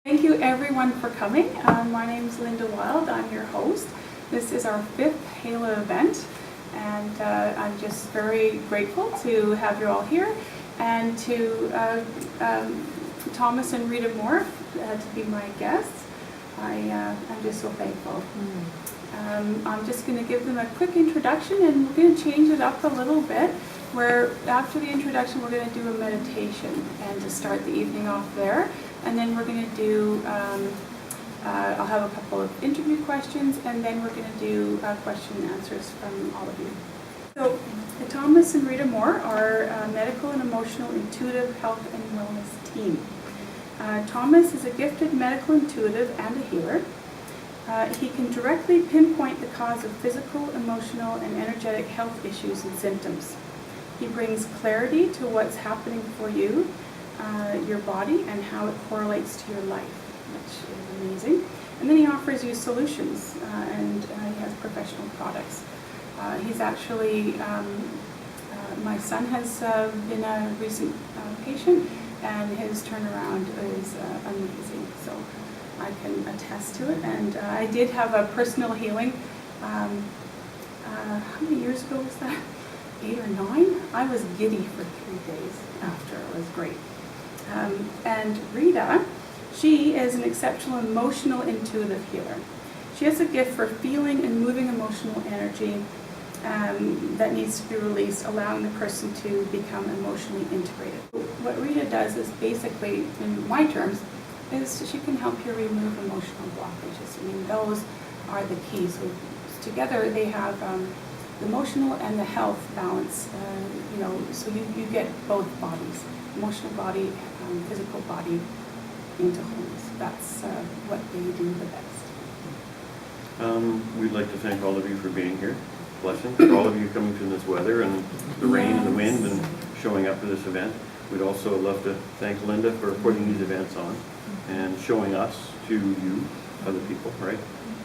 Thank you everyone for coming. My name is Lynda Wylde. I'm your host. This is our 5th Heila event, and I'm just very grateful to have you all here, and to Thomas and Rita Moore to be my guests. I'm just so thankful. I'm just going to give them a quick introduction, and we're going to change it up a little bit, where after the introduction we're going to do a meditation and to start the evening off there. And then we're going to do, I'll have a couple of interview questions, and then we're going to do question and answers from all of you. So Thomas and Rita Moore are a medical and emotional intuitive health and wellness team. Thomas is a gifted medical intuitive and a healer. He can directly pinpoint the cause of physical, emotional, and energetic health issues and symptoms. He brings clarity to what's happening for you, your body, and how it correlates to your life, which is amazing. And then he offers you solutions, and he has professional products. He's actually, my son has been a recent patient, and his turnaround is amazing. So I can attest to it. And I did have a personal healing, how many years ago was that? 8 or 9? I was giddy for 3 days after. It was great. And Rita, she is an exceptional emotional intuitive healer. She has a gift for feeling and moving emotional energy that needs to be released, allowing the person to become emotionally integrated. What Rita does is basically, in my terms, is she can help you remove emotional blockages. I mean, those are the keys. So together they have the emotional and the health balance, so you get both bodies, emotional body, physical body, into wholeness. That's what they do the best. We'd like to thank all of you for being here. Blessings for all of you coming through this weather and the rain and the wind and showing up for this event. We'd also love to thank Lynda for putting these events on and showing us to you, other people, right?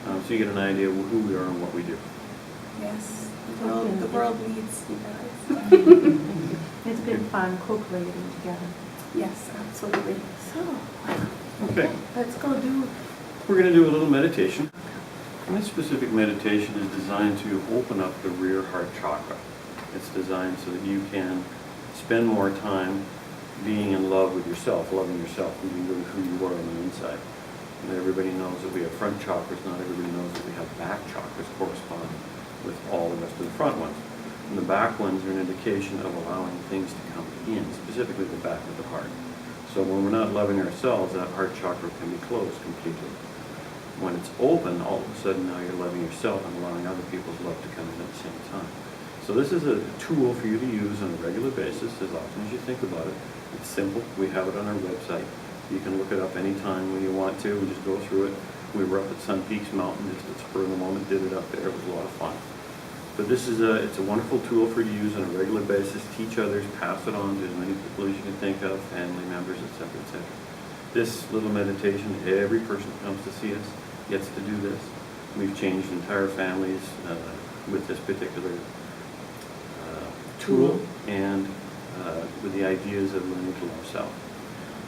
So you get an idea of who we are and what we do. Yes, the world needs you guys. It's been fun co-creating together. Yes, absolutely. So, Okay. let's go do. We're going to do a little meditation. And this specific meditation is designed to open up the rear heart chakra. It's designed so that you can spend more time being in love with yourself, loving yourself, and being really who you are on the inside. And everybody knows that we have front chakras. Not everybody knows that we have back chakras corresponding with all the rest of the front ones. And the back ones are an indication of allowing things to come in, specifically the back of the heart. So when we're not loving ourselves, that heart chakra can be closed completely. When it's open, all of a sudden now you're loving yourself and allowing other people's love to come in at the same time. So this is a tool for you to use on a regular basis, as often as you think about it. It's simple. We have it on our website. You can look it up anytime when you want to. We just go through it. We were up at Sun Peaks Mountain just at spur of the moment, did it up there. It was a lot of fun. But this is it's a wonderful tool for you to use on a regular basis. Teach others, pass it on to as many people as you can think of, family members, etc., etc. This little meditation, every person who comes to see us gets to do this. We've changed entire families with this particular tool and with the ideas of learning to love self.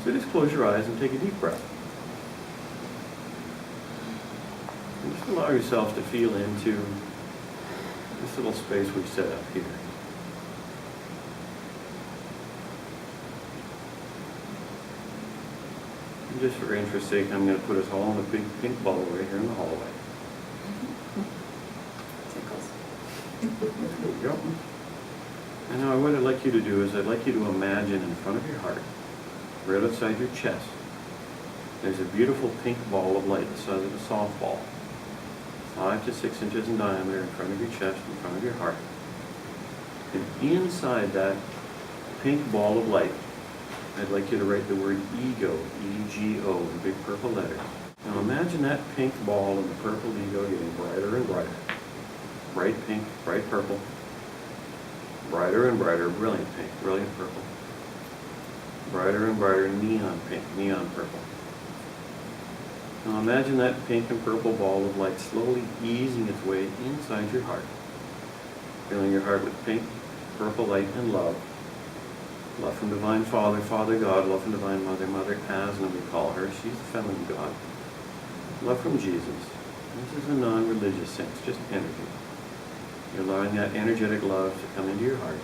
So just close your eyes and take a deep breath. And just allow yourself to feel into this little space we've set up here. And just for interest's sake, I'm going to put us all in a big pink ball right here in the hallway. Tickles. There we go. And now what I'd like you to do is I'd like you to imagine in front of your heart, right outside your chest, there's a beautiful pink ball of light the size of a softball, 5 to 6 inches in diameter, in front of your chest, in front of your heart. And inside that pink ball of light, I'd like you to write the word ego, E-G-O, in big purple letters. Now imagine that pink ball and the purple ego getting brighter and brighter. Bright pink, bright purple, brighter and brighter, brilliant pink, brilliant purple. Brighter and brighter, neon pink, neon purple. Now imagine that pink and purple ball of light slowly easing its way inside your heart. Filling your heart with pink, purple light and love. Love from Divine Father, Father God. Love from Divine Mother, Mother Asna we call her. She's the feminine God. Love from Jesus. This is a non-religious sense, just energy. You're allowing that energetic love to come into your heart.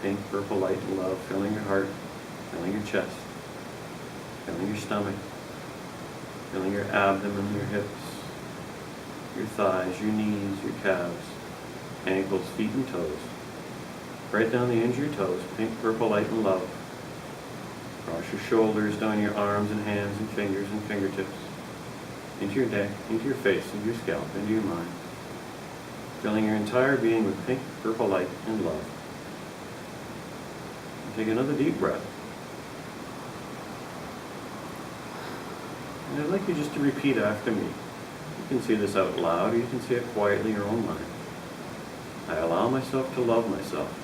Pink, purple light and love filling your heart, filling your chest, filling your stomach, filling your abdomen, your hips, your thighs, your knees, your calves, ankles, feet, and toes. Right down the ends of your toes, pink, purple light and love. Across your shoulders, down your arms and hands and fingers and fingertips, into your neck, into your face, into your scalp, into your mind. Filling your entire being with pink, purple light and love. And take another deep breath. And I'd like you just to repeat after me. You can say this out loud, or you can say it quietly in your own mind. I allow myself to love myself.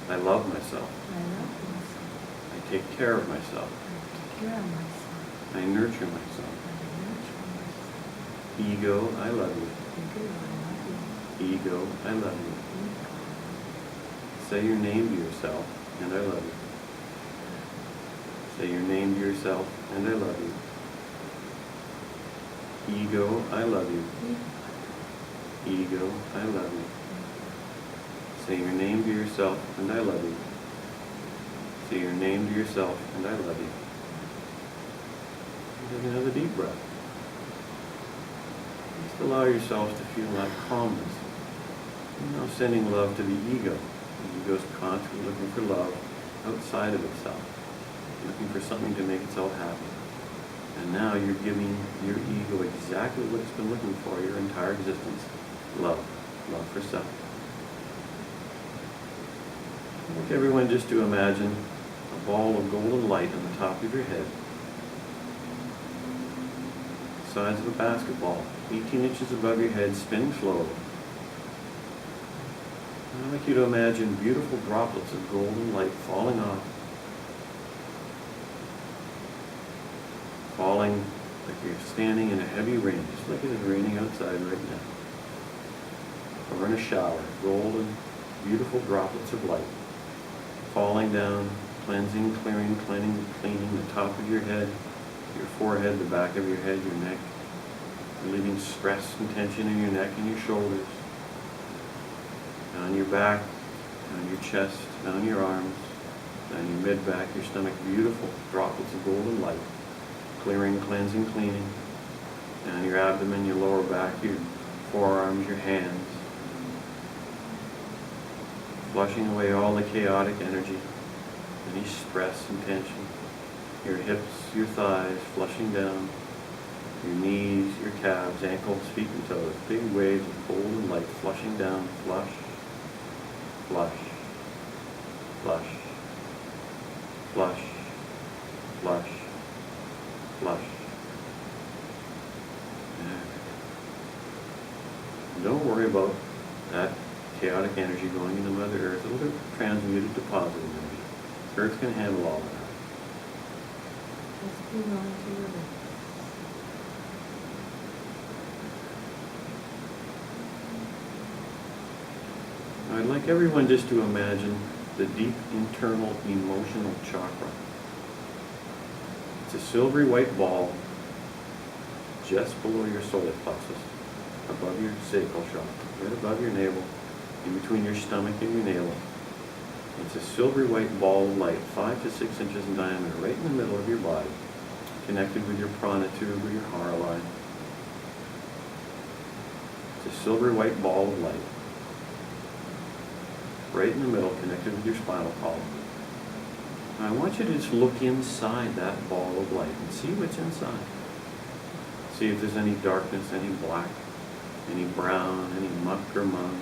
I love myself. I take care of myself. I nurture myself. Ego, I love you. Ego, I love you. Say your name to yourself, and I love you. Say your name to yourself, and I love you. Ego, I love you. Ego, I love you. Say your name to yourself, and I love you. Say your name to yourself, and I love you. Take another deep breath. Just allow yourselves to feel that calmness. You're now sending love to the ego. The ego is constantly looking for love outside of itself, looking for something to make itself happy. And now you're giving your ego exactly what it's been looking for your entire existence. Love. Love for self. I want everyone just to imagine a ball of golden light on the top of your head. The size of a basketball, 18 inches above your head, spinning slowly. And I'd like you to imagine beautiful droplets of golden light falling off. Falling like you're standing in a heavy rain, just like it is raining outside right now. Or in a shower, golden, beautiful droplets of light falling down, cleansing, clearing, cleaning the top of your head, your forehead, the back of your head, your neck, relieving stress and tension in your neck and your shoulders, down your back, down your chest, down your arms, down your mid-back, your stomach, beautiful droplets of golden light, clearing, cleansing, cleaning, down your abdomen, your lower back, your forearms, your hands, flushing away all the chaotic energy, any stress and tension, your hips, your thighs, flushing down, your knees, your calves, ankles, feet, and toes, big waves of golden light flushing down, flush, flush, flush, flush, flush, flush. Don't worry about that chaotic energy going into Mother Earth. It'll be transmuted to positive energy. Earth can handle all of that. Just be willing to release. I'd like everyone just to imagine the deep internal emotional chakra. It's a silvery white ball just below your solar plexus, above your sacral chakra, right above your navel, in between your stomach and your navel. It's a silvery white ball of light, 5 to 6 inches in diameter, right in the middle of your body, connected with your prana tube or your heart line. It's a silvery white ball of light, right in the middle, connected with your spinal column. Now I want you to just look inside that ball of light and see what's inside. See if there's any darkness, any black, any brown, any muck or mud.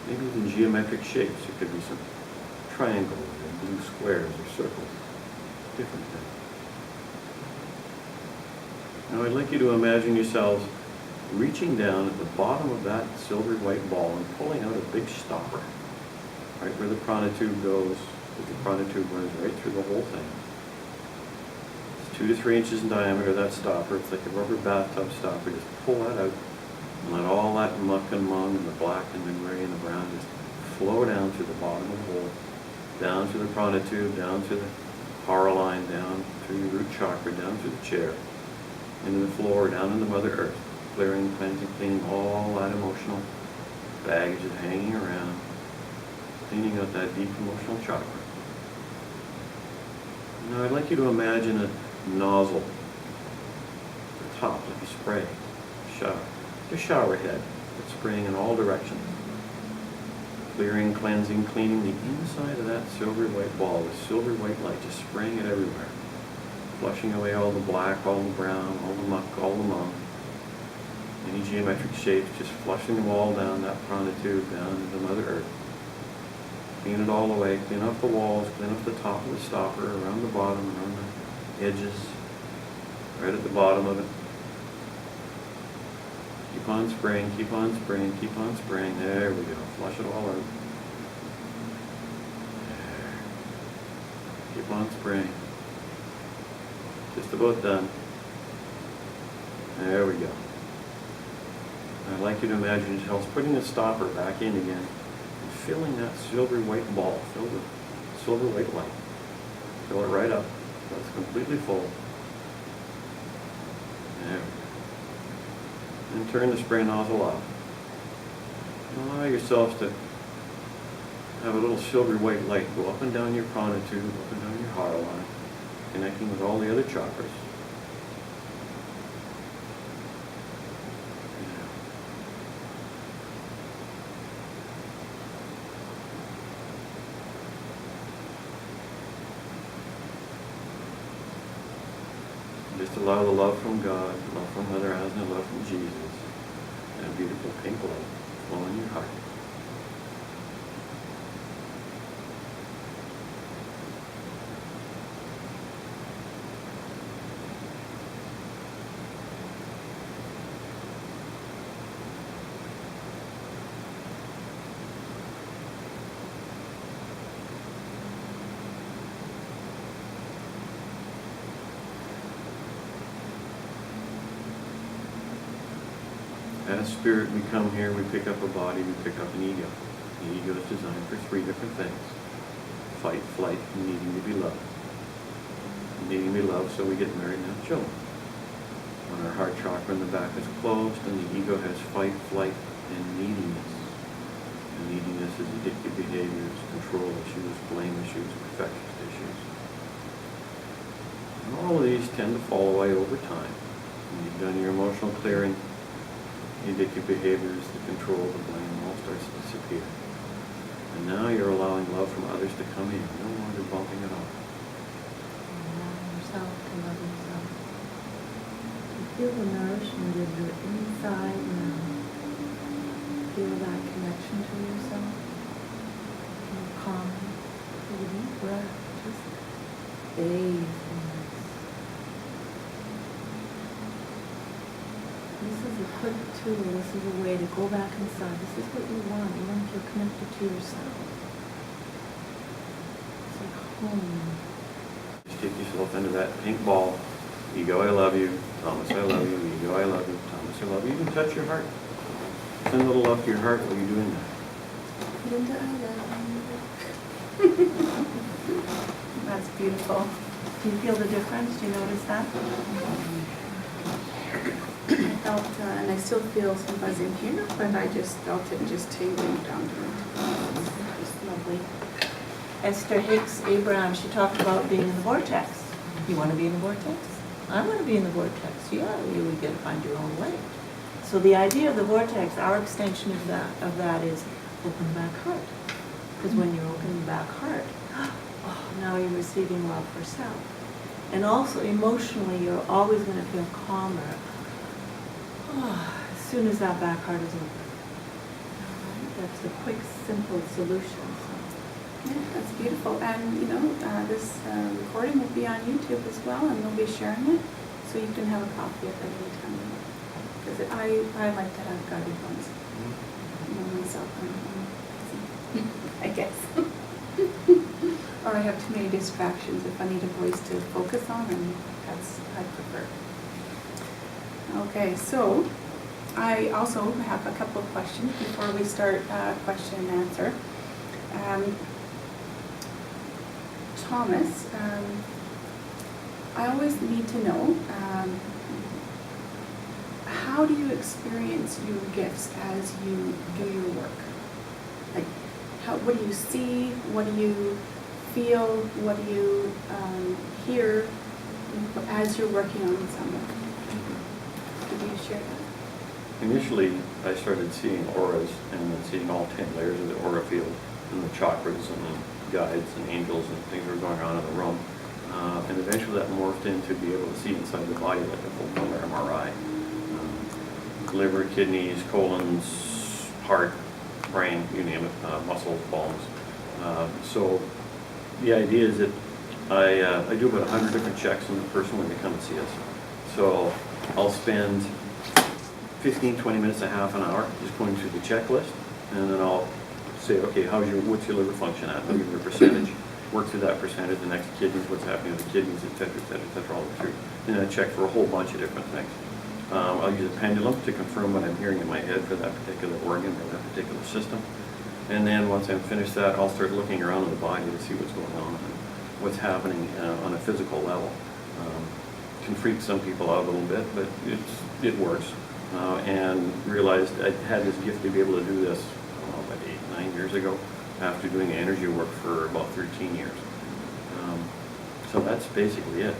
Maybe even geometric shapes. There could be some triangles or blue squares or circles. Different things. Now I'd like you to imagine yourselves reaching down at the bottom of that silver white ball and pulling out a big stopper. Right where the prana tube goes, because the prana tube runs right through the whole thing. It's 2 to 3 inches in diameter, that stopper. It's like a rubber bathtub stopper. Just pull that out and let all that muck and mung and the black and the gray and the brown just flow down through the bottom of the hole, down through the prana tube, down through the power line, down through your root chakra, down through the chair, into the floor, down into Mother Earth, clearing, cleansing, cleaning all that emotional baggage that's hanging around, cleaning out that deep emotional chakra. Now I'd like you to imagine a nozzle at the top, like a spray, shower, a shower head that's spraying in all directions. Clearing, cleansing, cleaning the inside of that silver white ball with silver white light, just spraying it everywhere. Flushing away all the black, all the brown, all the muck, all the mum. Any geometric shapes, just flushing them all down that prana tube, down into Mother Earth. Clean it all away, clean off the walls, clean off the top of the stopper, around the bottom, around the edges, right at the bottom of it. Keep on spraying, keep on spraying, keep on spraying. There we go. Flush it all out. There. Keep on spraying. Just about done. There we go. I'd like you to imagine yourselves putting the stopper back in again and filling that silver white ball, filled with silver white light. Fill it right up so it's completely full. There we go. And turn the spray nozzle off. And allow yourselves to have a little silver white light go up and down your prana tube, up and down your heart line, connecting with all the other chakras. Just allow the love from God, love from Mother Asna, love from Jesus, and a beautiful pink light flow in your heart. As spirit, we come here, we pick up a body, we pick up an ego. The ego is designed for three different things: fight, flight, and needing to be loved. Needing to be loved so we get married and have children. When our heart chakra in the back is closed, and the ego has fight, flight, and neediness. And neediness is addictive behaviors, control issues, blame issues, perfectionist issues. And all of these tend to fall away over time. When you've done your emotional clearing, the addictive behaviors, the control, the blame, all starts to disappear. And now you're allowing love from others to come in, no longer bumping it off. Allow yourself to love yourself. To feel the nourishment of your inside now. Feel that connection to yourself. Feel calm. Take a deep breath. Just bathe in this. This is a quick tool. This is a way to go back inside. This is what you want. You want to feel connected to yourself. It's like home. Just take yourself into that pink ball. Ego, I love you. Thomas, I love you. Ego, I love you. Thomas, I love you. You can touch your heart. Send a little love to your heart while you're doing that. Lynda, I love you. That's beautiful. Do you feel the difference? Do you notice that? I felt, and I still feel some buzzing here, but I just felt it just tingling down to it. Just lovely. Esther Hicks Abraham, she talked about being in the vortex. You want to be in the vortex? I want to be in the vortex. Yeah, you would get to find your own way. So the idea of the vortex, our extension of that is open back heart. Because when you're opening back heart, oh, now you're receiving love for self. And also emotionally, you're always going to feel calmer. Oh, as soon as that back heart is open. That's a quick, simple solution. So. Yeah, that's beautiful. And you know, this recording will be on YouTube as well, and we'll be sharing it, so you can have a copy of it anytime. Because I like to have guided ones. You know, myself, I guess. Or I have too many distractions if I need a voice to focus on, and that's I prefer. Okay, so I also have a couple of questions before we start question and answer. Thomas, I always need to know, how do you experience your gifts as you do your work? Like, what do you see? What do you feel? What do you hear as you're working on someone? Could you share that? Initially, I started seeing auras and then seeing all 10 layers of the aura field and the chakras and guides and angels and things that were going on in the room. And eventually that morphed into be able to see inside the body like a full-color MRI. Liver, kidneys, colons, heart, brain, you name it, muscles, bones. So the idea is that I do about 100 different checks on the person when they come and see us. So I'll spend 15, 20 minutes, a half an hour just going through the checklist, and then I'll say, okay, what's your liver function at? I'll give you a percentage. Work through that percentage, the next kidneys, what's happening with the kidneys, et cetera, all the way through. And then I check for a whole bunch of different things. I'll use a pendulum to confirm what I'm hearing in my head for that particular organ or that particular system. And then once I'm finished that, I'll start looking around in the body to see what's going on and what's happening on a physical level. Can freak some people out a little bit, but it works. And realized I had this gift to be able to do this about 8, 9 years ago after doing energy work for about 13 years. So that's basically it.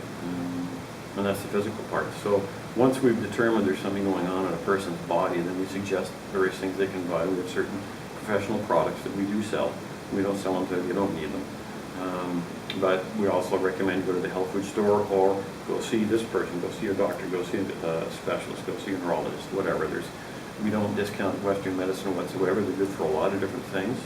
And that's the physical part. So once we've determined there's something going on in a person's body, then we suggest various things they can buy. We have certain professional products that we do sell. We don't sell them to you don't need them. But we also recommend go to the health food store or go see this person, go see your doctor, go see a specialist, go see a neurologist, whatever. We don't discount Western medicine whatsoever. They're good for a lot of different things.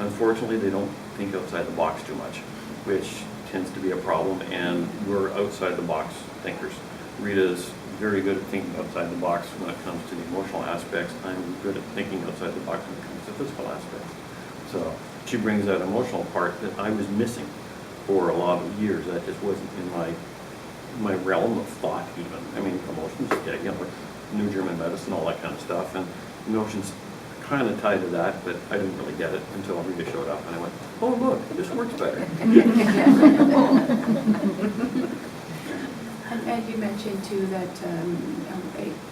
Unfortunately, they don't think outside the box too much, which tends to be a problem, and we're outside the box thinkers. Rita's very good at thinking outside the box when it comes to the emotional aspects. I'm good at thinking outside the box when it comes to physical aspects. So she brings that emotional part that I was missing for a lot of years. That just wasn't in my realm of thought even. I mean, emotions, yeah, you know, New German medicine, all that kind of stuff, and emotions kind of tied to that, but I didn't really get it until Rita showed up, and I went, oh look, this works better. And you mentioned too that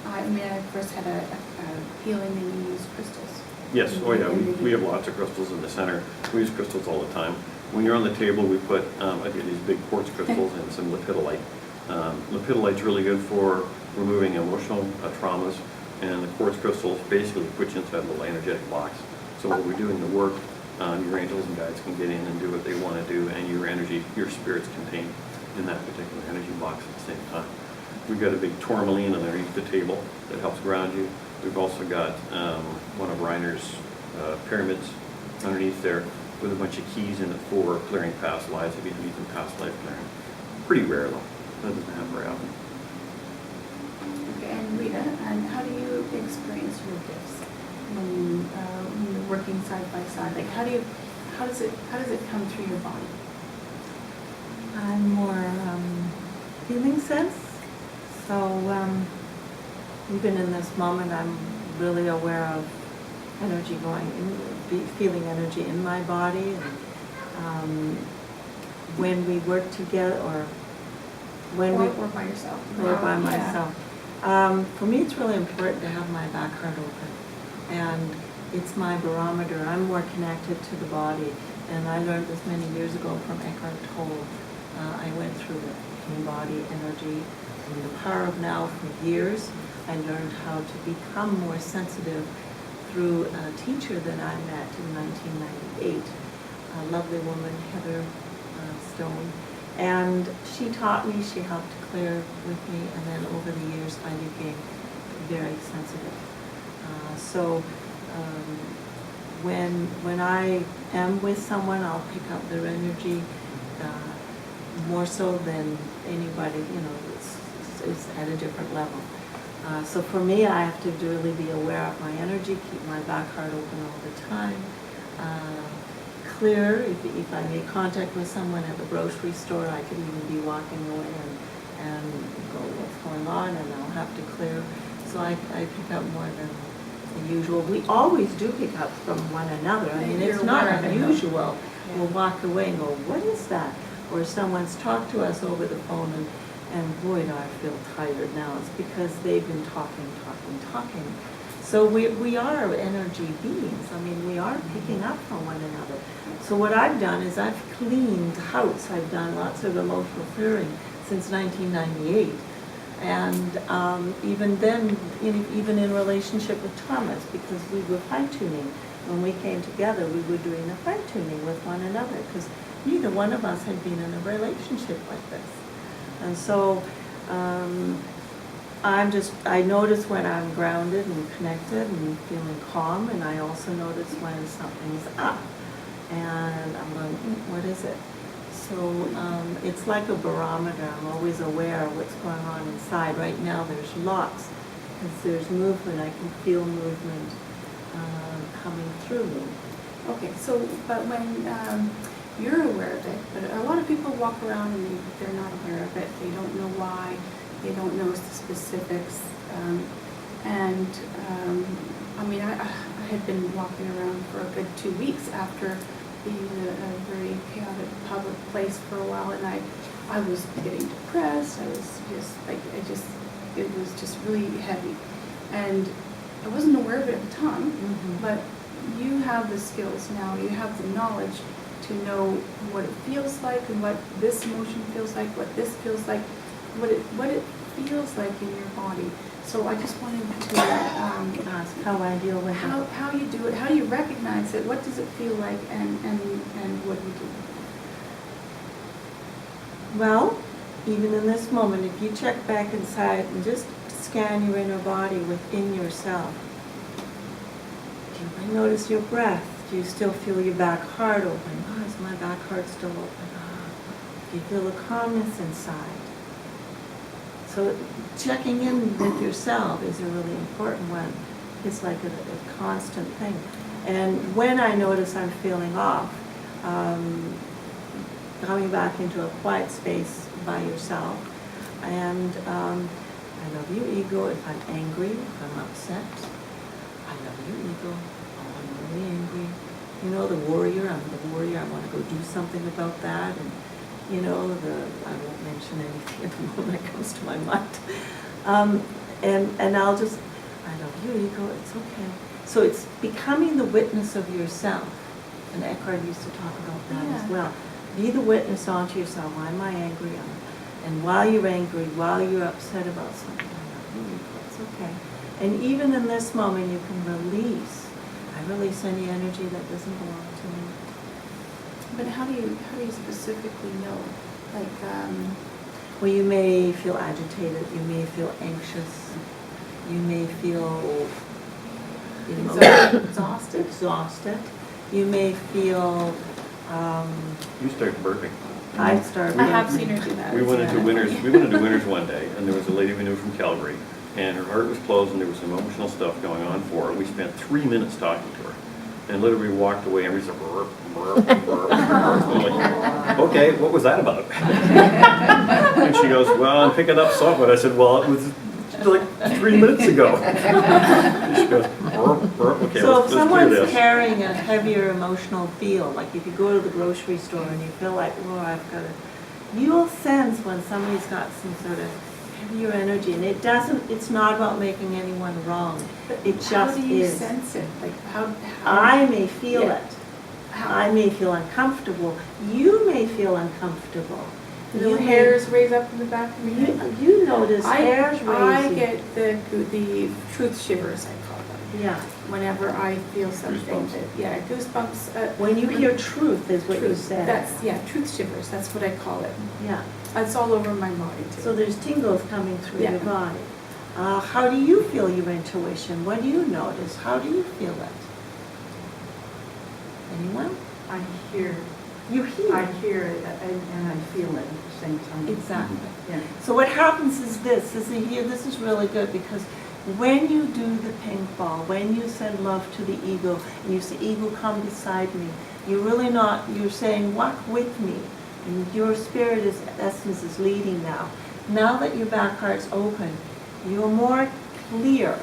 I first had a healing and you used crystals. Yes, oh yeah, we have lots of crystals in the center. We use crystals all the time. When you're on the table, we put I get these big quartz crystals and some lepidolite. Lepidolite's really good for removing emotional traumas, and the quartz crystals basically put you inside a little energetic box. So when we're doing the work, your angels and guides can get in and do what they want to do, and your energy, your spirit's contained in that particular energy box at the same time. We've got a big tourmaline underneath the table that helps ground you. We've also got one of Reiner's pyramids underneath there with a bunch of keys in it for clearing past lives if you need some past life clearing. Pretty rare though. That doesn't happen very often. Okay, and Rita, and how do you experience your gifts when you're working side by side? Like, how does it come through your body? I'm more feeling sense. So even in this moment, I'm really aware of energy going in, feeling energy in my body. And when we work together, or by yourself. Or by myself. For me, it's really important to have my back heart open, and it's my barometer. I'm more connected to the body, and I learned this many years ago from Eckhart Tolle. I went through it, in-body energy, and the power of now for years. I learned how to become more sensitive through a teacher that I met in 1998, a lovely woman, Heather Stone. And she taught me, she helped clear with me, and then over the years I became very sensitive. When I am with someone, I'll pick up their energy more so than anybody, you know, it's at a different level. So for me, I have to really be aware of my energy, keep my back heart open all the time. Clear, if I make contact with someone at the grocery store, I could even be walking away and go, what's going on, and I'll have to clear. So I pick up more than the usual. We always do pick up from one another. I mean, it's not unusual. We'll walk away and go, what is that? Or someone's talked to us over the phone and boy, do I feel tired now. It's because they've been talking. So we are energy beings. I mean, we are picking up from one another. So what I've done is I've cleaned house. I've done lots of emotional clearing since 1998. And even then, even in relationship with Thomas, because we were fine-tuning. When we came together, we were doing the fine-tuning with one another, because neither one of us had been in a relationship like this. And so I notice when I'm grounded and connected and feeling calm, and I also notice when something's up. And I'm going, what is it? So it's like a barometer. I'm always aware of what's going on inside. Right now there's lots. As there's movement, I can feel movement coming through me. Okay, so, but when you're aware of it, but a lot of people walk around and they're not aware of it. They don't know why. They don't know the specifics. I mean, I had been walking around for a good 2 weeks after being in a very chaotic public place for a while, and I was getting depressed. I was just like, it was just really heavy. And I wasn't aware of it at the time, but you have the skills now, you have the knowledge to know what it feels like and what this emotion feels like, what this feels like, what it feels like in your body. So I just wanted to ask how I deal with it. How you do it, how do you recognize it, what does it feel like, and what do you do? Well, even in this moment, if you check back inside and just scan your inner body within yourself, do you notice your breath? Do you still feel your back heart open? Oh, is my back heart still open? Oh. Do you feel the calmness inside? So checking in with yourself is a really important one. It's like a constant thing. And when I notice I'm feeling off, coming back into a quiet space by yourself, and I love you, ego. If I'm angry, if I'm upset, I love you, ego. Oh, I'm really angry. You know, the warrior, I'm the warrior. I want to go do something about that. And you know, I won't mention anything at the moment that comes to my mind. And I'll just, I love you, ego. It's okay. So it's becoming the witness of yourself. And Eckhart used to talk about that as well. Be the witness onto yourself. Why am I angry? And while you're angry, while you're upset about something, it's okay. And even in this moment, you can release. I release any energy that doesn't belong to me. But how do you specifically know? Like, well, you may feel agitated. You may feel anxious. You may feel exhausted. You may feel. You start burping. I start. I have seen her do that. We went into Winners one day, and there was a lady we knew from Calgary, and her heart was closed, and there was some emotional stuff going on for her. We spent 3 minutes talking to her, and literally walked away, and we said, burp, burp, burp, burp. Like, okay, what was that about? And she goes, well, I'm picking up something. I said, well, it was like 3 minutes ago. And she goes, burp, burp. Okay, so let's if clear someone's this. carrying a heavier emotional feel, like if you go to the grocery store and you feel like, oh, I've got to, you'll sense when somebody's got some sort of heavier energy, and it's not about making anyone wrong. It just is. How do you sense it? Like how I may feel it. How? I may feel uncomfortable. You may feel uncomfortable. Little hairs raise up in the back of your head. You notice hairs raising. I get the truth shivers, I call them. Yeah. Whenever I feel something. Goosebumps. Goosebumps. When you hear truth is what you said. That's truth shivers. That's what I call it. Yeah. It's all over my body too. So there's tingles coming through your body. How do you feel your intuition? What do you notice? How do you feel it? Anyone? I hear. You hear. I hear it and I feel it at the same time. Exactly. Yeah. So what happens is this is really good, because when you do the ping pong, when you send love to the ego, and you say, ego, come beside me, you're really not, you're saying, walk with me. And your spirit essence is leading now. Now that your back heart's open, you're more clear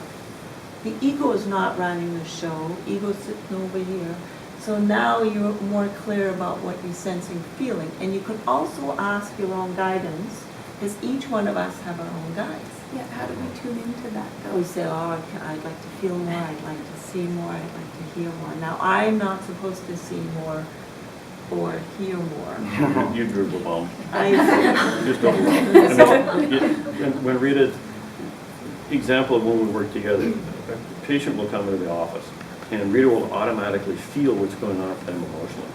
The ego is not running the show, ego's sitting over here. So now you're more clear about what you're sensing, feeling. And you can also ask your own guidance, because each one of us have our own guides. Yeah, how do we tune into that though? We say, oh, I'd like to feel more, I'd like to see more, I'd like to hear more. Now, I'm not supposed to see more or hear more. You drew the bomb. I, Just double bomb. And when Rita, example of when we work together, a patient will come into the office and Rita will automatically feel what's going on for them emotionally.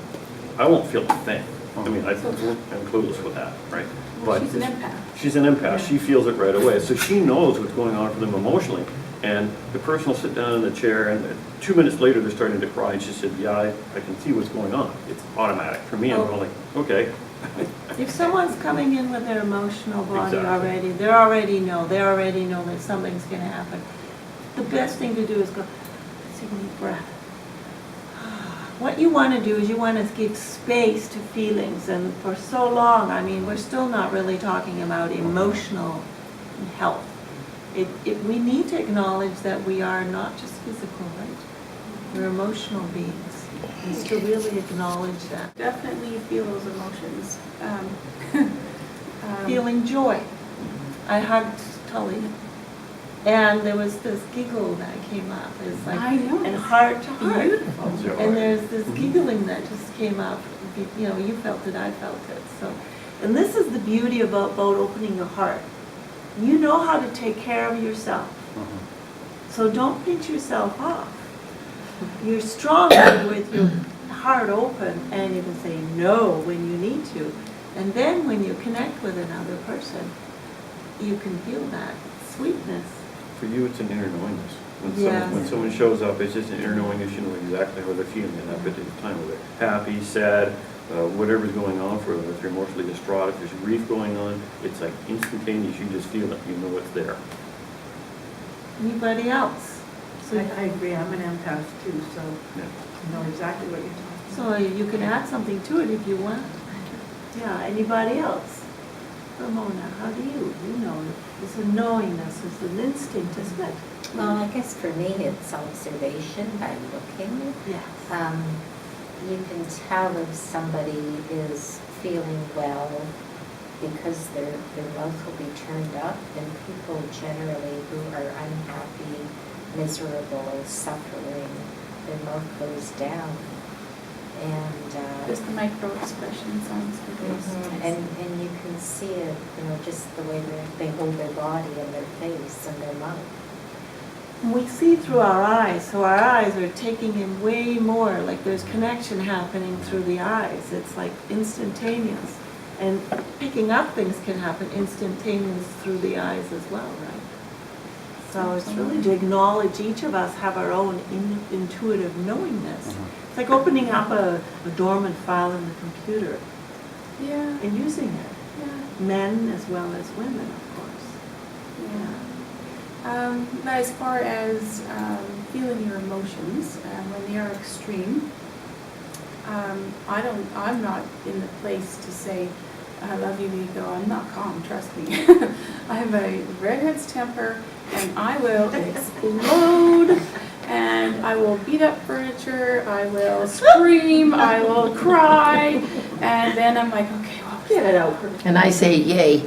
I won't feel a thing. I mean, I'm clueless with that, right? Well, she's an empath. She's an empath. She feels it right away. So she knows what's going on for them emotionally. And the person will sit down in the chair and 2 minutes later they're starting to cry and she said, yeah, I can see what's going on. It's automatic. For me, I'm going like, okay. if someone's coming in with their emotional body Exactly. already, they already know that something's going to happen. The best thing to do is go, let's take a deep breath. What you want to do is you want to give space to feelings, and for so long, I mean, we're still not really talking about emotional health. We need to acknowledge that we are not just physical, right? We're emotional beings. And to really acknowledge that. Definitely feel those emotions. Feeling joy. I hugged Tully, and there was this giggle that came up. It's like, I know. and heart to heart. Beautiful. And there's this giggling that just came up. You know, you felt it, I felt it. So, and this is the beauty about opening your heart. You know how to take care of yourself. So don't pinch yourself off. You're stronger with your heart open, and you can say no when you need to. And then when you connect with another person, you can feel that sweetness. For you, it's an inner knowingness. Yes. When someone shows up, it's just an inner knowingness. You know exactly how they're feeling at that particular time. Whether they're happy, sad, whatever's going on for them. If they're emotionally distraught, if there's grief going on, it's like instantaneous. You just feel it. You know it's there. Anybody else? So, I agree, I'm an empath too, so Yeah. I know exactly what you're talking so about. you can add something to it if you want. Yeah, anybody else? Ramona, how do you know? It's a knowingness, it's an instinct, isn't it? Well, I guess for me, it's observation by looking. Yes. You can tell if somebody is feeling well because their mouth will be turned up, and people generally who are unhappy, miserable, suffering, their mouth goes down. And Just the micro expressions on his face. and you can see it, you know, just the way they hold their body and their face and their mouth. We see through our eyes, so our eyes are taking in way more, like there's connection happening through the eyes. It's like instantaneous. And picking up things can happen instantaneous through the eyes as well, right? So it's really to acknowledge each of us have our own intuitive knowingness. It's like opening up a dormant file in the computer Yeah. and using it. Yeah. Men as well as women, of course. Yeah. As far as feeling your emotions when they are extreme, I'm not in the place to say, I love you, ego. I'm not calm, trust me. I have a redhead's temper, and I will explode, and I will beat up furniture, I will scream, I will cry, and then I'm like, okay, well, Get it out. And I say, yay,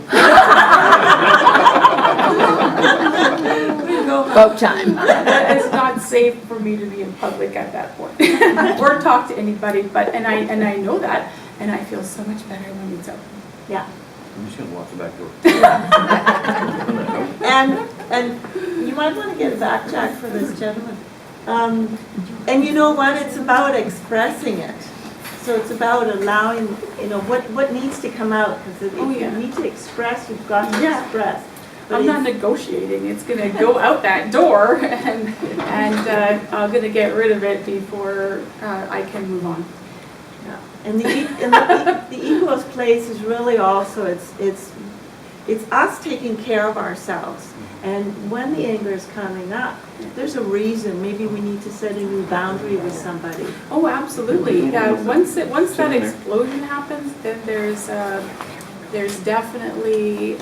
about time. It's not safe for me to be in public at that point or talk to anybody. But and I know that, and I feel so much better when it's over. Yeah. I'm just going to lock the back door. And you might want to get a back jack for this gentleman. And you know what? It's about expressing it. So it's about allowing, you know, what needs to come out. Because if you need to express, you've got to express. But I'm not negotiating. It's going to go out that door, and I'm going to get rid of it before I can move on. Yeah. And the ego's place is really also it's us taking care of ourselves. And when the anger is coming up, there's a reason. Maybe we need to set a new boundary with somebody. Oh, absolutely. Once that explosion happens, then there's definitely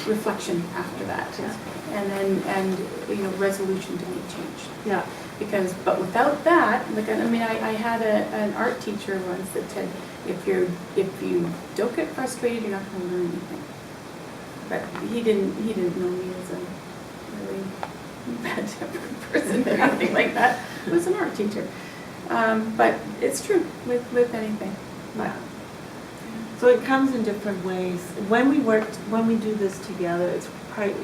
reflection after that. Yeah. And then, resolution to make change. Yeah. Because, but without that, like, I mean, I had an art teacher once that said, if you don't get frustrated, you're not gonna learn anything. But he didn't know me as a really bad-tempered person or anything like that. He was an art teacher. But it's true with anything. Yeah. So it comes in different ways. When we do this together, it's quite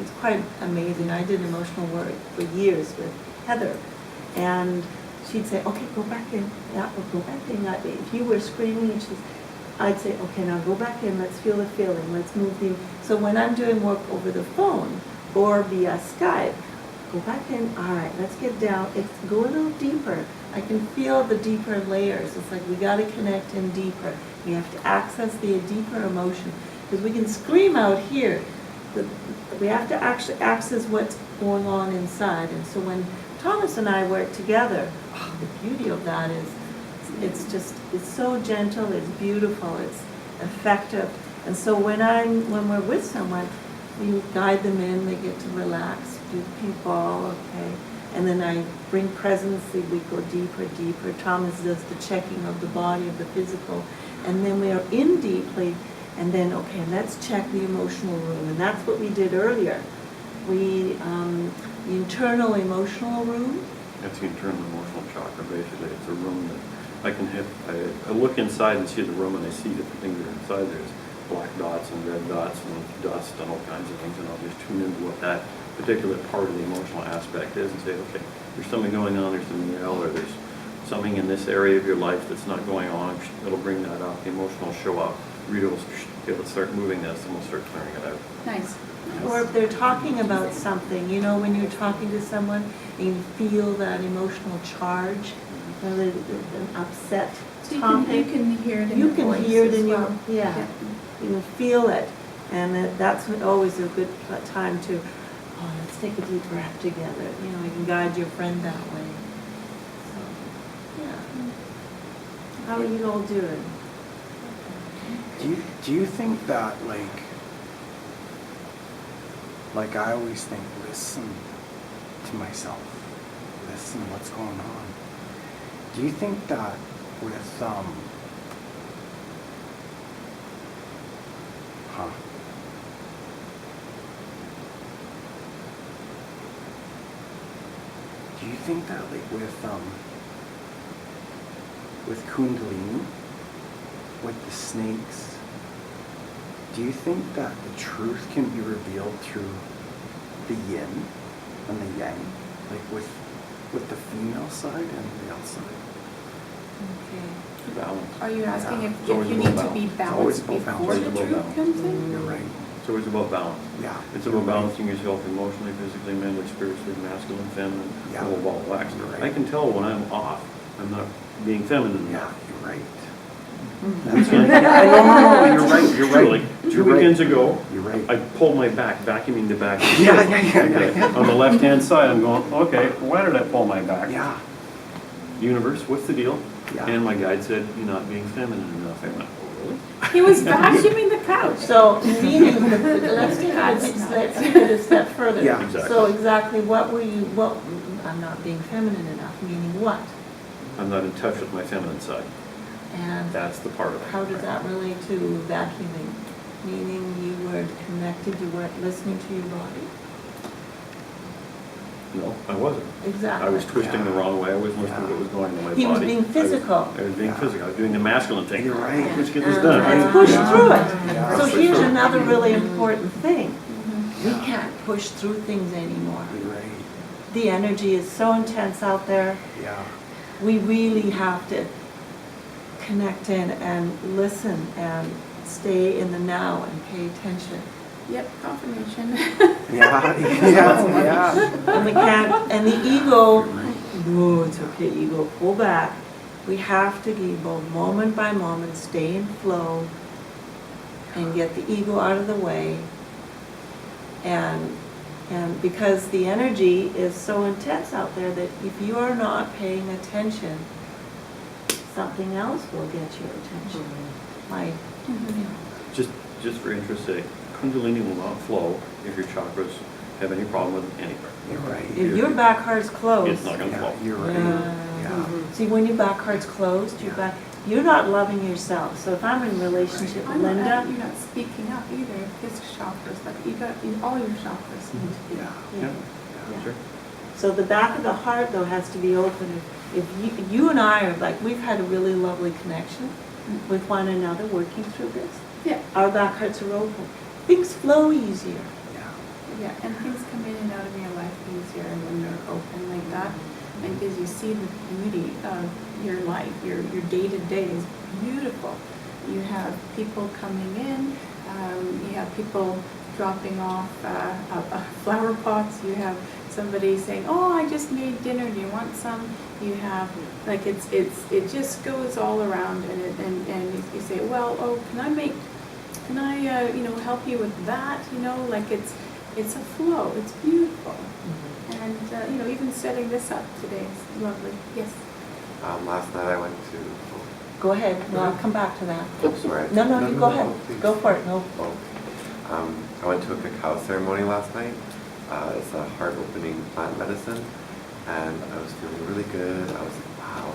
amazing. I did emotional work for years with Heather, and she'd say, okay, go back in. Yeah, go back in. If you were screaming, and I'd say, okay, now go back in. Let's feel the feeling. Let's move the. So when I'm doing work over the phone or via Skype, go back in. All right, let's get down. Go a little deeper. I can feel the deeper layers. It's like we got to connect in deeper. We have to access the deeper emotion, because we can scream out here. We have to actually access what's going on inside. And so when Thomas and I work together, the beauty of that is it's so gentle, it's beautiful, it's effective. And so when we're with someone, we guide them in, they get to relax, do the pink ball, okay. And then I bring presence, we go deeper, deeper. Thomas does the checking of the body, of the physical. And then we are in deeply, and then, okay, let's check the emotional room. And that's what we did earlier. The internal emotional room. That's the internal emotional chakra, basically. It's a room that I can hit. I look inside and see the room, and I see different things that are inside. There's black dots and red dots and dust and all kinds of things, and I'll just tune into what that particular part of the emotional aspect is and say, okay, there's something going on, there's some yell, or there's something in this area of your life that's not going on. It'll bring that up. The emotional will show up. Rita will okay, let's start moving this, and we'll start clearing it out. Nice. Or if they're talking about something, when you're talking to someone and you feel that emotional charge, an upset topic. You can hear it in You your can voice hear it as in your, well. yeah, you can feel it. And that's always a good time to, let's take a deep breath together. You can guide your friend that way. So, yeah. How are you all doing? Do you think that, like I always think, listen to myself, listen what's going on. Do you think that with, do you think that with Kundalini, with the snakes, do you think that the truth can be revealed through the yin and the yang, with the female side and the male side? Okay. Balance. Are you asking Yeah. if It's always you about need to be balance. It's always balanced about before balance. the It's always truth about comes in? You're right. It's always about balance. Yeah. It's about balancing yourself emotionally, physically, mentally, spiritually, masculine, feminine, Yeah. all ball of wax. You're right. I can tell when I'm off. I'm not being feminine Yeah, enough. you're right. That's right. Yeah, no, you're right. You're Truly, right. 2 weekends ago, You're right. I pulled my back, vacuuming the back. Yeah. Okay. On the left-hand side, I'm going, okay, why did I pull my back? Yeah. Universe, what's the deal? Yeah. And my guide said, you're not being feminine enough. I went, oh, really? He was vacuuming the couch. So, meaning, let's take it a step further. Yeah. Exactly. So exactly I'm not being feminine enough, meaning what? I'm not in touch with my feminine side. And That's the part of it. how does that relate to vacuuming? Meaning you weren't connected, you weren't listening to your body? No, I wasn't. Exactly. I was twisting the wrong way. I wasn't listening to what was going on in my body. He was being physical. I was being physical. I was doing the masculine thing. You're right. Let's get this And done. let's push through Yeah. it. So Push here's through. another really important thing. We Yeah. can't push through things anymore. You're right. The energy is so intense out there. Yeah. We really have to connect in and listen and stay in the now and pay attention. Yep, confirmation. Yeah. Yeah. And we can't, and the ego, no, it's okay, ego, pull back. We have to go moment by moment, stay in flow, and get the ego out of the way. And because the energy is so intense out there that if you are not paying attention, something else will get your attention. Like, Just for interest's sake, Kundalini will not flow if your chakras have any problem with anywhere. You're right. If your back heart's closed. It's not going to flow. Yeah, you're right. Yeah. Yeah. See, when your back heart's closed, you're not loving yourself. So if I'm in a relationship with I'm not, Lynda, you're not speaking up either. His chakras, like all your chakras need to be. Yeah. Yeah, Yeah. sure. So the back of the heart, though, has to be open. If you and I are like, we've had a really lovely connection with one another working through this. Yeah. Our back hearts are open. Things flow easier. Yeah, and things come in and out of your life easier when they're open like that. And because you see the beauty of your life, your day-to-day is beautiful. You have people coming in, you have people dropping off flower pots, you have somebody saying, oh, I just made dinner, do you want some? You have, like, it just goes all around, and you say, well, oh, can I help you with that, like it's a flow, it's beautiful. And, even setting this up today is lovely. Yes. Last night I went to, Go ahead. No, I'll come back to that. oh, sorry. No, you go ahead. please. Go for it. No. Oh. I went to a cacao ceremony last night. It's a heart-opening plant medicine, and I was feeling really good. I was like, wow.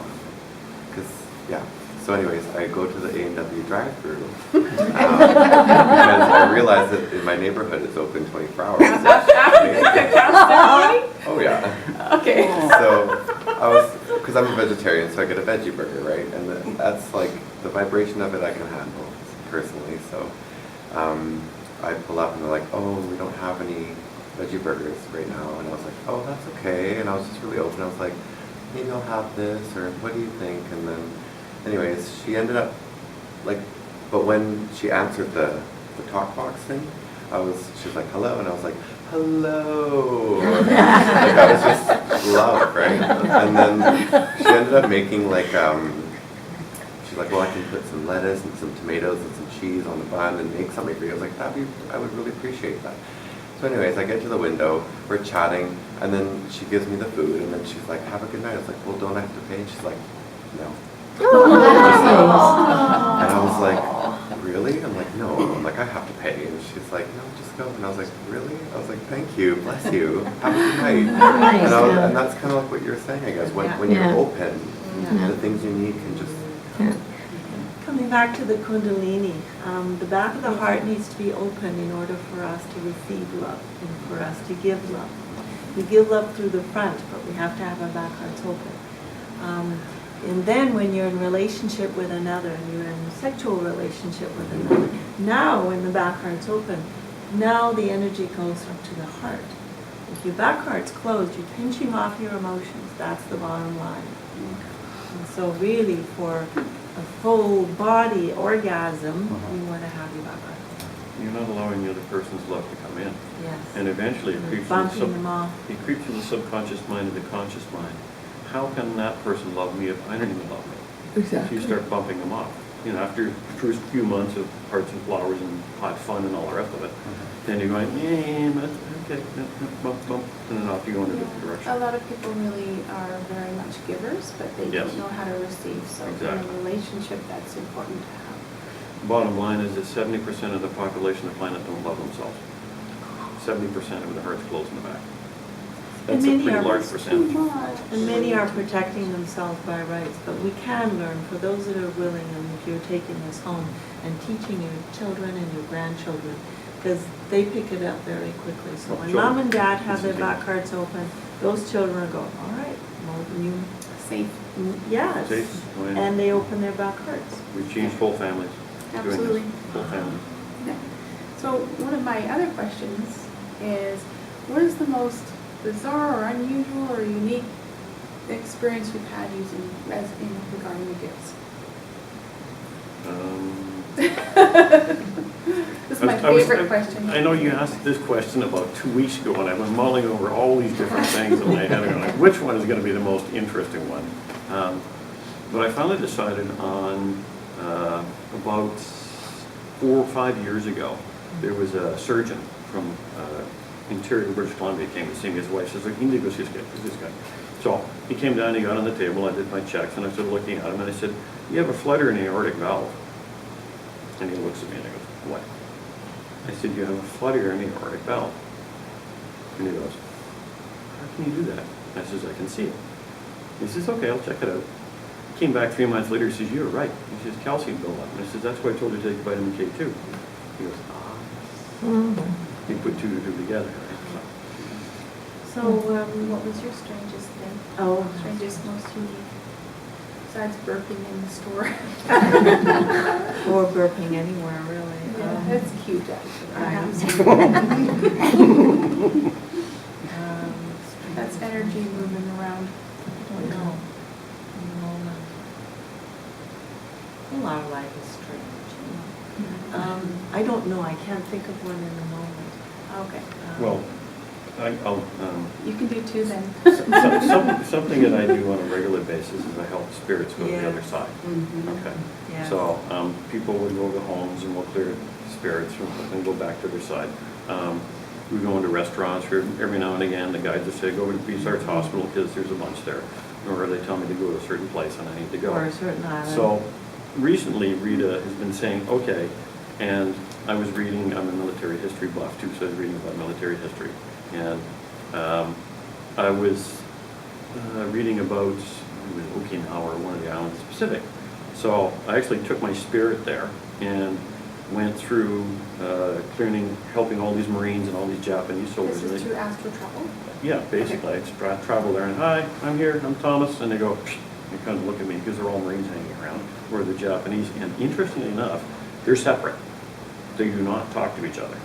So anyways, I go to the A&W drive-thru because I realized that in my neighborhood it's open 24 hours. Oh yeah. Okay. So because I'm a vegetarian, so I get a veggie burger, right? And that's like the vibration of it I can handle personally. So I pull up and they're like, oh, we don't have any veggie burgers right now. And I was like, oh, that's okay. And I was just really open. I was like, maybe I'll have this, or what do you think? And then, anyways, she ended up like, but when she answered the talk box thing, she was like, hello, and I was like, hello. Like I was just love, right? And then she ended up making like, she's like, well, I can put some lettuce and some tomatoes and some cheese on the bun and make something for you. I was like, I would really appreciate that. So anyways, I get to the window, we're chatting, and then she gives me the food, and then she's like, have a good night. I was like, well, don't I have to pay? And she's like, no. And I was like, really? I'm like, no. I'm like, I have to pay. And she's like, no, just go. And I was like, really? I was like, thank you, bless you, have a good night. And that's kind of like what you're saying, I guess. When you're open, the things you need can just come. Coming back to the Kundalini, the back of the heart needs to be open in order for us to receive love and for us to give love. We give love through the front, but we have to have our back hearts open. And then when you're in relationship with another, and you're in a sexual relationship with another, now when the back heart's open, now the energy goes up to the heart. If your back heart's closed, you're pinching off your emotions. That's the bottom line. And so really for a full body orgasm, you want to have your back heart open. You're not allowing the other person's love to come in. Yes. And eventually it And creeps bumping from them off. it creeps from the subconscious mind to the conscious mind. How can that person love me if I don't even love me? Exactly. So you start bumping them off. After the first few months of hearts and flowers and hot fun and all the rest of it, then you're going, okay, bump, bump, and then off you go in a different A direction. lot of people really are very much givers, but they Yes. don't know how to receive. So in Exactly. a relationship, that's important to have. Bottom line is that 70% of the population of the planet don't love themselves. 70% of the heart's closed in the back. And That's a many pretty are- large percentage. And many are protecting themselves by rights, but we can learn, for those that are willing, and if you're taking this home and teaching your children and your grandchildren, because they pick it up very quickly. So when mom and dad have their back hearts open, those children are going, all right, well, you, Safe. yes. Safe. And they open their back hearts. We've changed whole families. doing this. Absolutely. Whole families. Yeah. So one of my other questions is, what is the most bizarre or unusual or unique experience you've had using regarding the gifts? This is my favorite question. I know you asked this question about 2 weeks ago, and I've been mulling over all these different things in my head, and I'm like, which one is going to be the most interesting one? But I finally decided on about 4 or 5 years ago, there was a surgeon from interior British Columbia came to see me. His wife says, you need to go see this guy. So he came down, he got on the table, I did my checks, and I started looking at him, and I said, you have a flutter in the aortic valve. And he looks at me and he goes, what? I said, you have a flutter in the aortic valve. And he goes, how can you do that? I says, I can see it. He says, okay, I'll check it out. Came back 3 months later, he says, you're right. He says, calcium buildup. And I says, that's why I told you to take vitamin K2. He goes, ah. He put 2 and 2 together, right? So, what was your strangest thing? Oh. Strangest, most unique, besides burping in the store? Or burping anywhere, really. Yeah, that's cute, actually. That's energy moving around. I don't know. In the moment. A lot of life is strange. I don't know. I can't think of one in the moment. Okay. Well, I'll, You can do 2 then. something that I do on a regular basis is I help spirits go to the Yeah. other side. Okay. Yeah. So people would go to homes and we'll clear spirits and go back to their side. We go into restaurants every now and again. The guys will say, go to Peace Arts Hospital because there's a bunch there. Or they tell me to go to a certain place and I need to go. Or a certain island. So recently Rita has been saying, okay, and I was reading, I'm a military history buff too, so I was reading about military history. And I was reading about Okinawa or one of the islands in the Pacific. So I actually took my spirit there and went through helping all these Marines and all these Japanese soldiers. This is through astral travel? Yeah, basically. I travel there and, hi, I'm here, I'm Thomas. And they go, psh, they kind of look at me because they're all Marines hanging around, or the Japanese. And interestingly enough, they're separate. They do not talk to each other.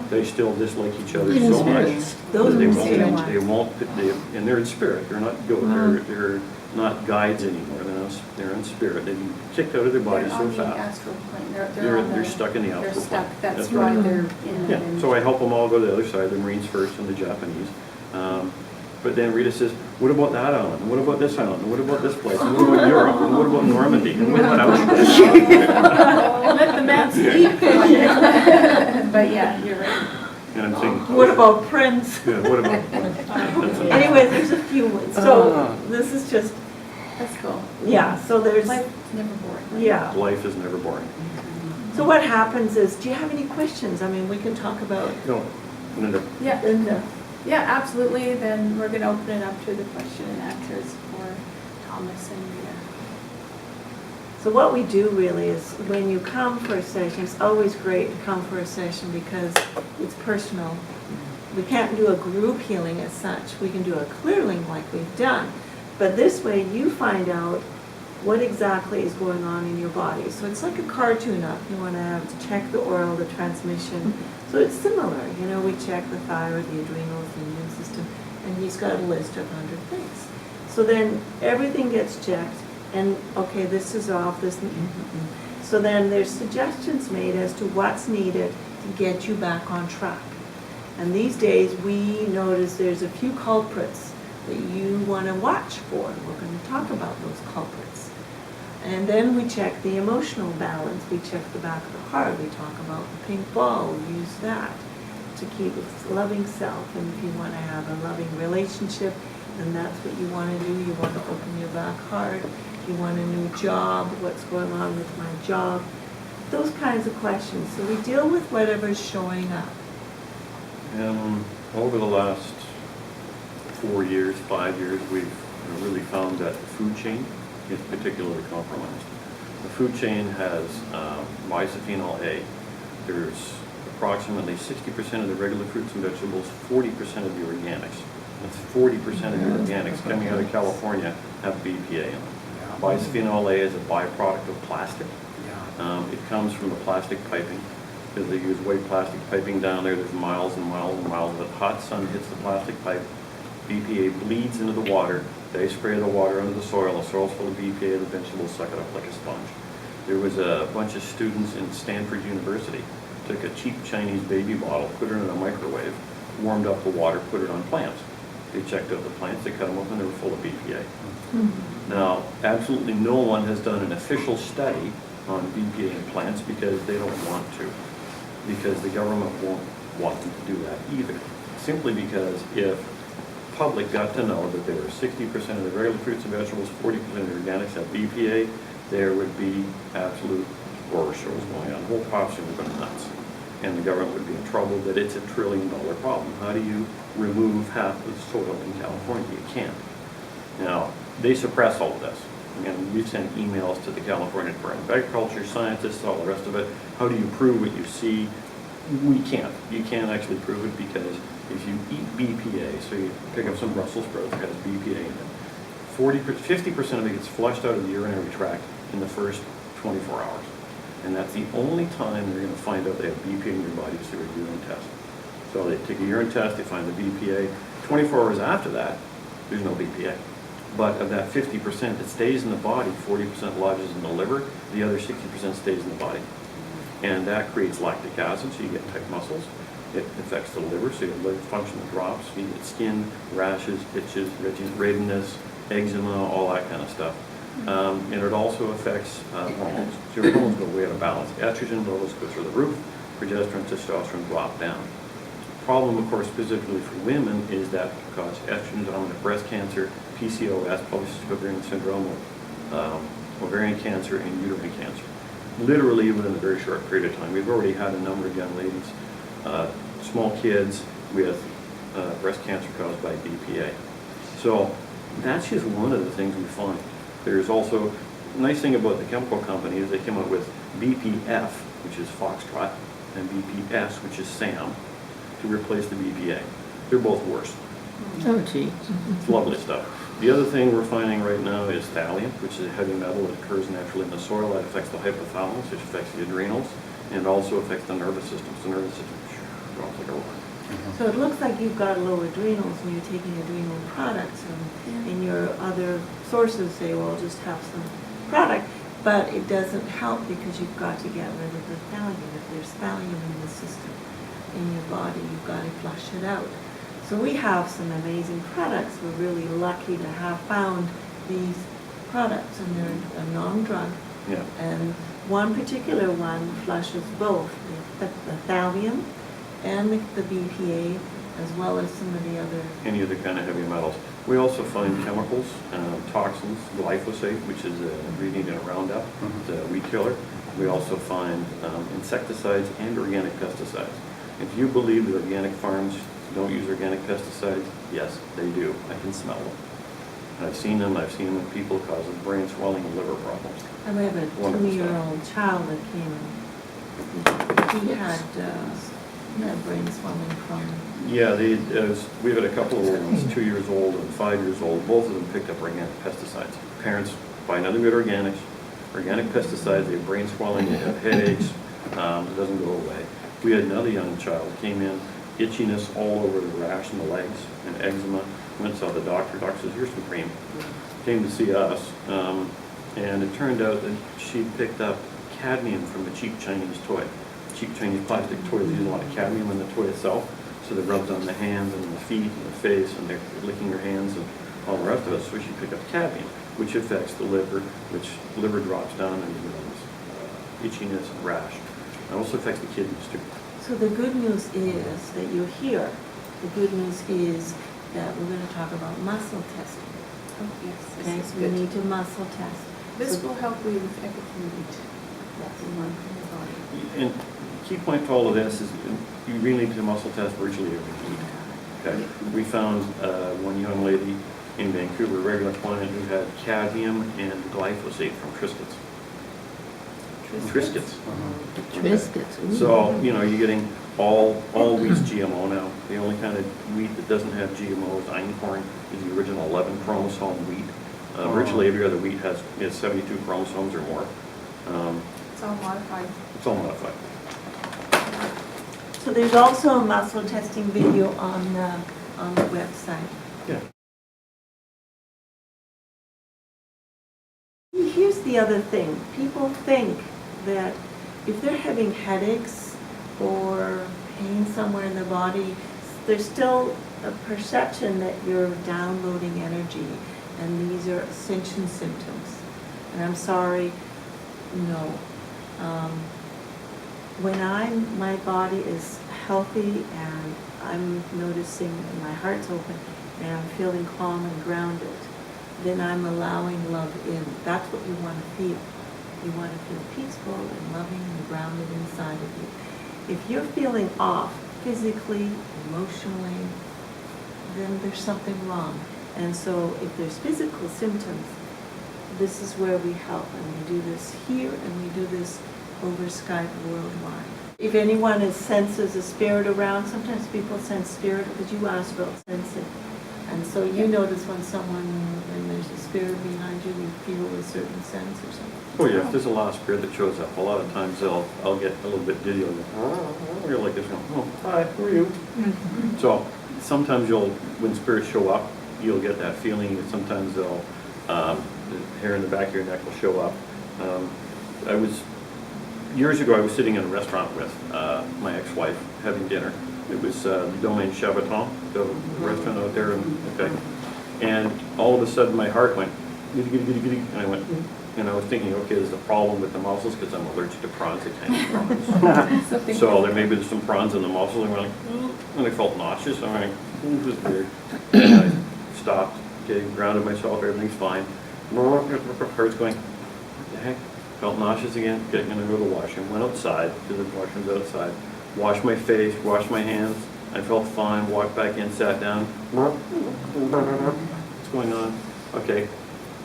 They still dislike each other so much. Those that are they won't, and they're in spirit. They're not they're not guides anymore. They're in spirit. They've been kicked out of their bodies so They're on the fast. astral plane. They're They're stuck in the astral They're stuck. plane. That's That's right. why they're in Yeah, the... so I help them all go to the other side, the Marines first and the Japanese. But then Rita says, what about that island? And what about this island? And what about this place? And what about Europe? And what about Normandy? And what about Auschwitz? Let the man speak. But yeah, you're right. And I'm thinking, What about Prince? yeah, what about? Anyways, there's a few ones. So this is just, That's cool. yeah, so there's, Life is never boring. right? yeah. Life is never boring. So what happens is, do you have any questions? I mean, we can talk about No, Lynda. Yeah, Lynda. yeah, absolutely. Then we're going to open it up to the question and answers for Thomas and Rita. So what we do really is, when you come for a session, it's always great to come for a session because it's personal. We can't do a group healing as such. We can do a clearing like we've done. But this way you find out what exactly is going on in your body. So it's like a car tune-up. You want to have to check the oil, the transmission. So it's similar. You know, we check the thyroid, the adrenals, the immune system, and he's got a list of 100 things. So then everything gets checked. And okay, this is off, this. So then there's suggestions made as to what's needed to get you back on track. And these days we notice there's a few culprits that you want to watch for. We're going to talk about those culprits. And then we check the emotional balance. We check the back of the heart. We talk about the pink ball. We use that to keep a loving self. And if you want to have a loving relationship, then that's what you want to do. You want to open your back heart. You want a new job, what's going on with my job, those kinds of questions. So we deal with whatever's showing up. And over the last 4 years, 5 years, we've really found that the food chain is particularly compromised. The food chain has bisphenol A. There's approximately 60% of the regular fruits and vegetables, 40% of the organics. That's 40% of the organics coming out of California have BPA in them. Bisphenol A is a byproduct of plastic. It comes from the plastic piping, because they use white plastic piping down there. There's miles and miles and miles. The hot sun hits the plastic pipe. BPA bleeds into the water. They spray the water under the soil's full of BPA. The vegetables suck it up like a sponge. There was a bunch of students in Stanford University took a cheap Chinese baby bottle, put it in a microwave, warmed up the water, put it on plants. They checked out the plants, they cut them up, and they were full of BPA. Now, absolutely no one has done an official study on BPA in plants because they don't want to, because the government won't want them to do that either. Simply because if the public got to know that there were 60% of the regular fruits and vegetables, 40% of the organics have BPA, there would be absolute horror shows going on. The whole population would go nuts. and the government would be in trouble, that it's $1 trillion problem. How do you remove half of the soil in California? You can't. Now, they suppress all of this. And we've sent emails to the California Department of Agriculture, scientists, all the rest of it. How do you prove what you see? We can't. You can't actually prove it because if you eat BPA, so you pick up some Brussels sprouts that has BPA in it, 50% of it gets flushed out of the urinary tract in the first 24 hours. And that's the only time they're going to find out they have BPA in your body is through a urine test. So they take a urine test, they find the BPA. 24 hours after that, there's no BPA. But of that 50% that stays in the body, 40% lodges in the liver, the other 60% stays in the body. And that creates lactic acid, so you get tight muscles. It affects the liver, so your liver function drops. You get skin, rashes, itches, redness, eczema, all that kind of stuff. And it also affects hormones. So your hormones go way out of balance. Estrogen levels go through the roof. Progesterone, testosterone drop down. Problem, of course, specifically for women is that cause estrogen-dominant breast cancer, PCOS, polycystic ovarian syndrome, ovarian cancer, and uterine cancer. Literally within a very short period of time. We've already had a number of young ladies, small kids with breast cancer caused by BPA. So that's just one of the things we find. There's also, the nice thing about the chemical company is they came up with BPF, which is Foxtrot, and BPS, which is SAM, to replace the BPA. They're both worse. Oh, gee. It's lovely stuff. The other thing we're finding right now is thallium, which is a heavy metal that occurs naturally in the soil. That affects the hypothalamus, which affects the adrenals, and it also affects the nervous system. So the nervous system drops like a rock. So it looks like you've got low adrenals when you're taking adrenal products, and your other sources say, well, just have some product, but it doesn't help because you've got to get rid of the thallium. If there's thallium in the system, in your body, you've got to flush it out. So we have some amazing products. We're really lucky to have found these products, and they're a non-drug. Yeah. And one particular one flushes both the thallium and the BPA, as well as some of the other. Any other kind of heavy metals. We also find chemicals, toxins, glyphosate, which is an ingredient in a Roundup, it's a weed killer. We also find insecticides and organic pesticides. If you believe that organic farms don't use organic pesticides, yes, they do. I can smell them. And I've seen them in people causing brain swelling and liver problems. And we have a Wonderful 2-year-old child that came and he had brain swelling from. Yeah, we've had a couple of old ones, 2 years old and 5 years old. Both of them picked up organic pesticides. Parents buy nothing but organic pesticides. They have brain swelling, they have headaches. It doesn't go away. We had another young child came in, itchiness all over the rash in the legs and eczema. Went and saw the doctor. Doctor says, here's some cream. Came to see us, and it turned out that she picked up cadmium from a cheap Chinese toy. Cheap Chinese plastic toys use a lot of cadmium in the toy itself, so it rubs on the hands and the feet and the face, and they're licking your hands and all the rest of it. So she picked up cadmium, which affects the liver, which liver drops down and itchiness and rash. It also affects the kidneys too. So the good news is that you're here. The good news is that we're going to talk about muscle testing. Oh, yes, Okay, this is so we good. need to muscle test. This So- will help you with everything you eat. That's the one from your body. And key point to all of this is you really need to muscle test virtually every week. Okay, we found one young lady in Vancouver, a regular client, who had cadmium and glyphosate from Triscuits. Triscuits. Triscuits. Ooh. So, you're getting all wheat's GMO now. The only kind of wheat that doesn't have GMO is einkorn, is the original 11 chromosome wheat. Virtually every other wheat has 72 chromosomes or more. It's all modified. It's all modified. So there's also a muscle testing video on the website. Yeah. Here's the other thing. People think that if they're having headaches or pain somewhere in the body, there's still a perception that you're downloading energy, and these are ascension symptoms. And I'm sorry, no. When my body is healthy and I'm noticing my heart's open and I'm feeling calm and grounded, then I'm allowing love in. That's what you want to feel. You want to feel peaceful and loving and grounded inside of you. If you're feeling off physically, emotionally, then there's something wrong. And so if there's physical symptoms, this is where we help. And we do this here and we do this over Skype worldwide. If anyone senses a spirit around, sometimes people sense spirit, because you asked about sensing. And so you notice when there's a spirit behind you, you feel a certain sense or something. Oh yeah, if there's a lost spirit that shows up, a lot of times I'll get a little bit dizzy. You're like this, oh, hi, who are you? So sometimes when spirits show up, you'll get that feeling. Sometimes they'll, the hair in the back of your neck will show up. Years ago, I was sitting in a restaurant with my ex-wife having dinner. It was Domaine Chabaton, the restaurant out there, and all of a sudden my heart went giddy, giddy, giddy, giddy, and I went, and I was thinking, okay, there's a problem with the mussels because I'm allergic to prawns. I can't eat prawns. So maybe there's some prawns in the mussels, and I went like, and I felt nauseous. I went, this is weird. And I stopped, grounded myself, everything's fine. Heart's going, what the heck? Felt nauseous again, going to go to the washroom. Went outside, because the washroom's outside. Washed my face, washed my hands. I felt fine, walked back in, sat down. What's going on? Okay.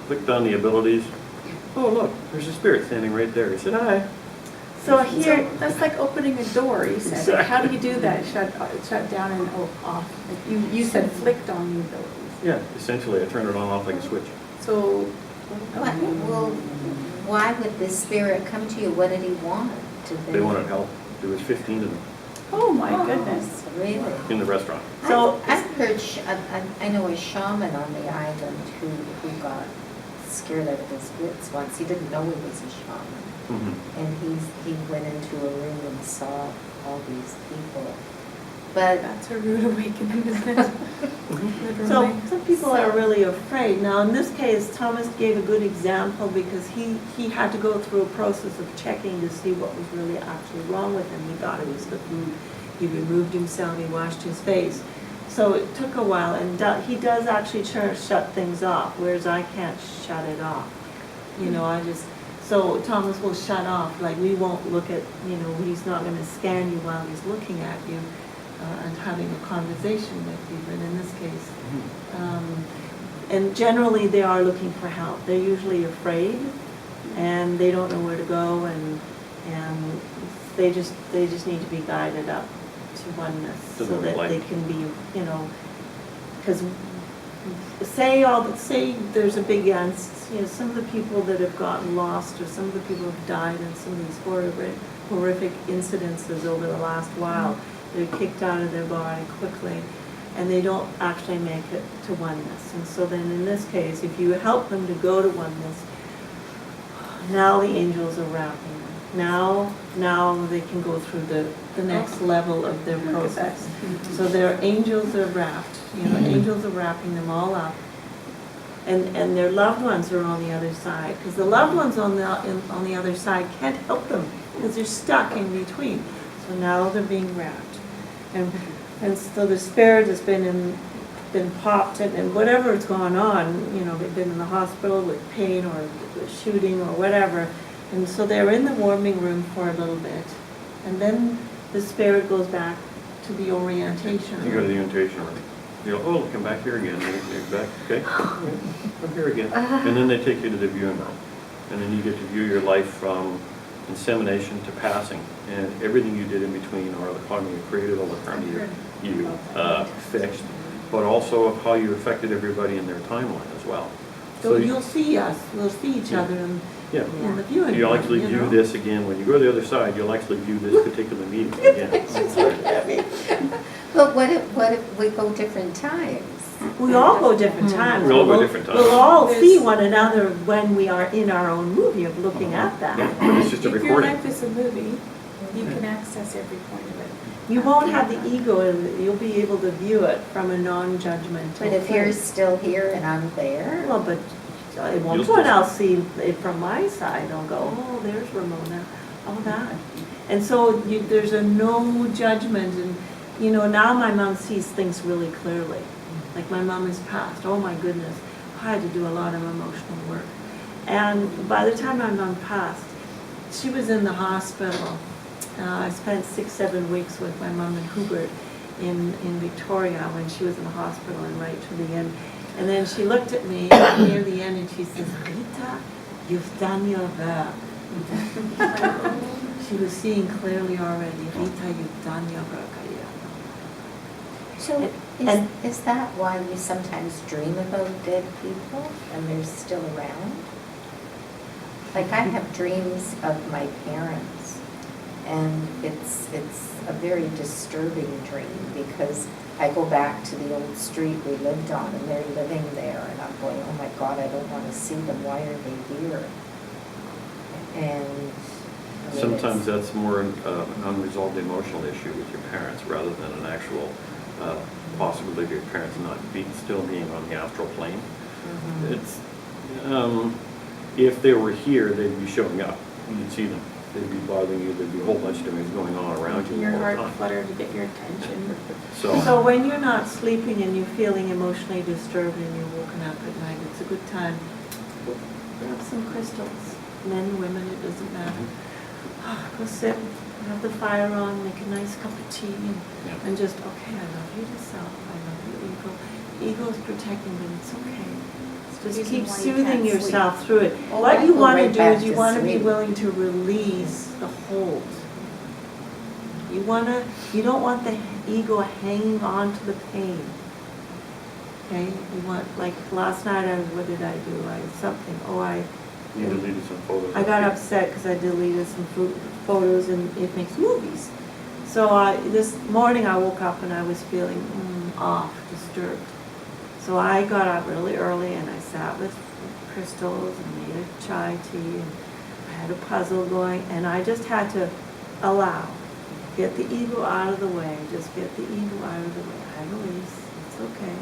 Clicked on the abilities. Oh, look, there's a spirit standing right there. He said, hi. So here, that's like opening a door, you said. Like, how do you do that? Shut down and off? Like you said flicked on the abilities. Yeah, essentially, I turned it on and off like a switch. So, Well, why would this spirit come to you? What did he want? They wanted help. There was 15 of them oh my goodness. Really? in the restaurant. So- I've heard, I know a shaman on the island who got scared out of his wits once. He didn't know he was a shaman. Mm-hmm. And he went into a room and saw all these people. But That's a rude awakening, isn't it? So Literally. some people are really afraid. Now, in this case, Thomas gave a good example because he had to go through a process of checking to see what was really actually wrong with him. He thought it was the food. He removed himself. He washed his face. So it took a while, and he does actually shut things off, whereas I can't shut it off. You know, so Thomas will shut off. Like, we won't look at, he's not going to scan you while he's looking at you. And having a conversation with you, but in this case, and generally they are looking for help. They're usually afraid, and they don't know where to go, and they just need to be guided up to oneness, so that they can be, because say there's a big some of the people that have gotten lost, or some of the people have died in some of these horrific incidences over the last while. They're kicked out of their body quickly, and they don't actually make it to oneness. And so then in this case, if you help them to go to oneness, now the angels are wrapping them. Now they can go through the next level of their process. So their angels are wrapped. Angels are wrapping them all up. And their loved ones are on the other side, because the loved ones on the other side can't help them, because they're stuck in between. So now they're being wrapped. And so the spirit has been popped, and whatever's gone on, they've been in the hospital with pain or shooting or whatever. And so they're in the warming room for a little bit. And then the spirit goes back to the orientation. You go to the orientation room. You go, oh, come back here again. You're back, okay? Come here again. And then they take you to the viewing room. And then you get to view your life from insemination to passing, and everything you did in between, or the karma you created, all the karma you fixed, but also how you affected everybody in their timeline as well. So you'll see us, we'll see each other in the viewing You'll room, actually view this again. When you go to the other side, you'll actually view this particular meeting again. But what if we go different times? We all go different times. We all go different times. We'll all see one another when we are in our own movie of looking at that. Yeah, but it's just a If your recording. life is a movie, you can access every point of it. You won't have the ego, and you'll be able to view it from a non-judgmental But if place. you're still here and I'm there, Well, but at one You'll point still- I'll see it from my side. I'll go, oh, there's Ramona, all that. And so there's a no judgment, and now my mom sees things really clearly. Like, my mom has passed. Oh my goodness, I had to do a lot of emotional work. And by the time my mom passed, she was in the hospital, I spent 6-7 weeks with my mom in Hubert in Victoria when she was in the hospital and right to the end. And then she looked at me near the end and she says, Rita, you've done your work. She was seeing clearly already. Rita, you've done your work. So And- is that why we sometimes dream about dead people and they're still around? Like I have dreams of my parents, and it's a very disturbing dream because I go back to the old street we lived on and they're living there and I'm going, oh my God, I don't want to see them, why are they here? And I mean, Sometimes that's more an unresolved emotional issue with your parents rather than an actual possibility of your parents not still being on the astral plane. Mhm. It's if they were here, they'd be showing up. You'd see them. They'd be bothering you. There'd be a whole bunch of things going on around you Your all the heart time. flutter to get your attention. So when you're not sleeping and you're feeling emotionally disturbed and you're woken up at night, it's a good time. Grab some crystals, men, women, it doesn't matter. Go sit, have the fire on, make a nice cup of tea, and just, okay, I love you to self, I love you ego. Ego is protecting, but it's okay. Just Reason keep why you soothing can't yourself through it. Well, What I you go want to right do back is you to want to be sleep. willing to release the hold. You don't want the ego hanging on to the pain. Okay? You want, like last night, what did I do? You deleted some photos. I got upset because I deleted some photos and it makes movies. So this morning I woke up and I was feeling off, disturbed. So I got up really early and I sat with crystals and made a chai tea and I had a puzzle going and I just had to get the ego out of the way, just get the ego out of the way. I release, it's okay.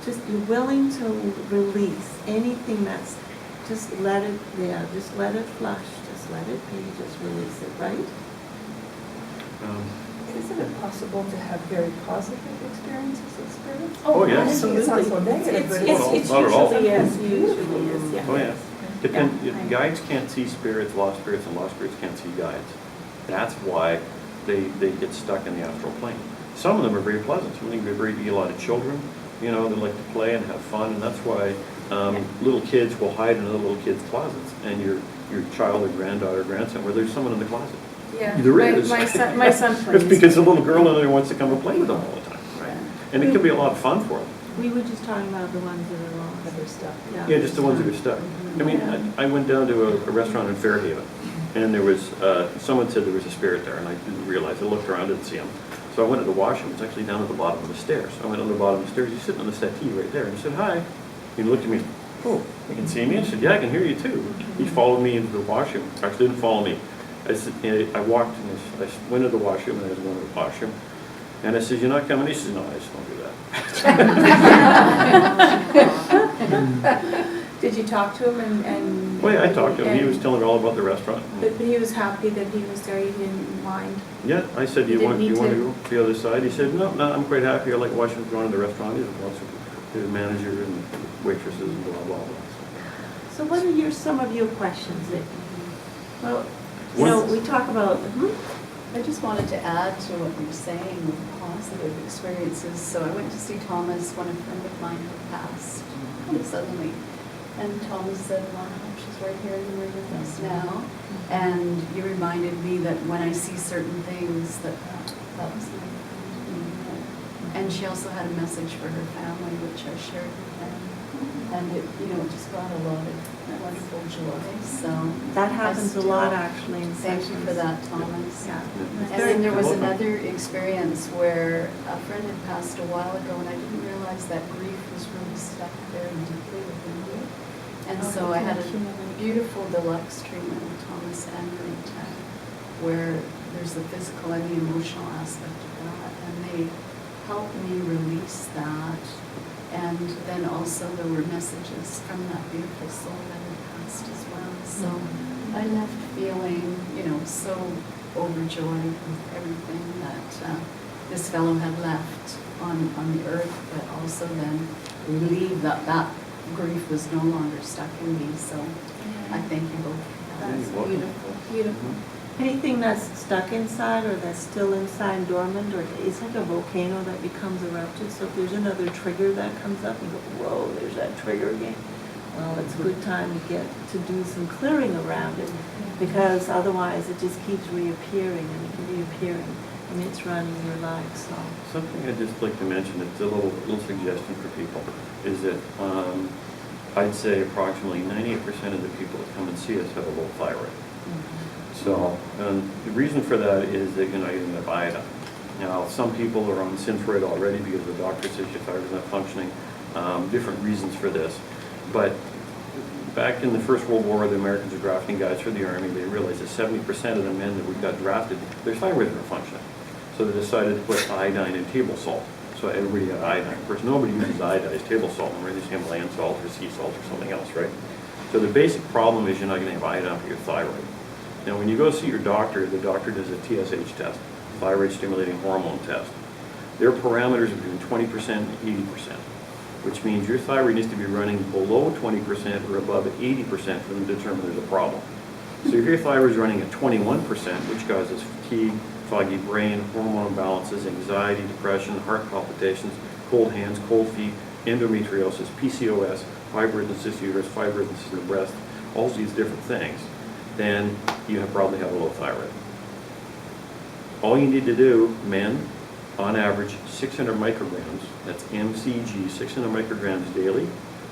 Just you're willing to release anything that's, just let it there, just let it flush, just let it be, just release it, right? Isn't it possible to have very positive experiences with spirits? Oh, yes. I think it's not so negative, but It's Not at all. usually is, usually is, yeah. Oh, yeah. Yeah. Guides can't see spirits, lost spirits, and lost spirits can't see guides. That's why they get stuck in the astral plane. Some of them are very pleasant. Some of them are be a lot of children, they like to play and have fun, and that's why little kids will hide in other little kids' closets, and your child or granddaughter or grandson, where there's someone in the closet. Yeah. There is. My son plays. It's because the little girl in there wants to come and play with them all the time. Right. And it can be a lot of fun for them. We were just talking about the ones that are lost. other stuff. Yeah, just the ones that are stuck. I mean, I went down to a restaurant in Fairhaven, and there was, someone said there was a spirit there, and I didn't realize. I looked around, didn't see him. So I went to the washroom. It's actually down at the bottom of the stairs. I went on the bottom of the stairs. He's sitting on the settee right there, and he said, hi. He looked at me, oh, you can see me? I said, yeah, I can hear you too. He followed me into the washroom. Actually, didn't follow me. I walked, and I went to the washroom, and I was going to the washroom. And I said, you're not coming? He says, no, I just won't do that. Did you talk to him and? Well, yeah, I talked to him. He was telling me all about the restaurant. But he was happy that he was there, he didn't mind. Yeah, I said, You you want didn't to need go to the other side? He said, no, I'm quite happy. I like watching him going to the restaurant. He's lots of the manager and waitresses and blah, blah, blah. So what are some of your questions that, Well, we talk about, I just wanted to add to what you're saying with positive experiences. So I went to see Thomas when a friend of mine had passed suddenly. And Thomas said, wow, she's right here in the room with us now. And you reminded me that when I see certain things, that was my friend. And she also had a message for her family, which I shared with them. And it, just brought a lot of wonderful joy. So that happens a lot actually in thank you sessions. for that, Thomas. Yeah. And then there was another experience where a friend had passed a while ago, and I didn't realize that grief was really stuck very deeply within me. And so I had a beautiful deluxe treatment with Thomas and Rita, where there's the physical and the emotional aspect of that, and they helped me release that. And then also there were messages from that beautiful soul that had passed as well. So I left feeling, so overjoyed with everything that this fellow had left on the earth, but also then relieved that grief was no longer stuck in me. So I thank you both for that. You're That's welcome. beautiful, beautiful. Anything that's stuck inside or that's still inside dormant, or it's like a volcano that becomes erupted. So if there's another trigger that comes up, you go, whoa, there's that trigger again. Well, it's a good time to do some clearing around it, because otherwise it just keeps reappearing and reappearing, and it's running your life. So Something I'd just like to mention, it's a little suggestion for people, is that I'd say approximately 98% of the people that come and see us have a low thyroid. So, and the reason for that is that you're not getting enough iodine. Now, some people are on Synthroid already because the doctor says your thyroid's not functioning. Different reasons for this. But back in the First World War, the Americans were drafting guys for the Army. They realized that 70% of the men that we got drafted, their thyroids weren't functioning. So they decided to put iodine in table salt. So everybody had iodine. Of course, nobody uses iodized table salt, or they use Himalayan salt or sea salt or something else, right? So the basic problem is you're not getting iodine for your thyroid. Now, when you go see your doctor, the doctor does a TSH test, thyroid stimulating hormone test. Their parameters are between 20% and 80%, which means your thyroid needs to be running below 20% or above 80% for them to determine there's a problem. So if your thyroid is running at 21%, which causes fatigue, foggy brain, hormone imbalances, anxiety, depression, heart palpitations, cold hands, cold feet, endometriosis, PCOS, fibroids in cyst uterus, fibroids in cyst in the breast, all these different things, then you probably have a low thyroid. All you need to do, men, on average, 600 micrograms, that's MCG, 600 micrograms daily.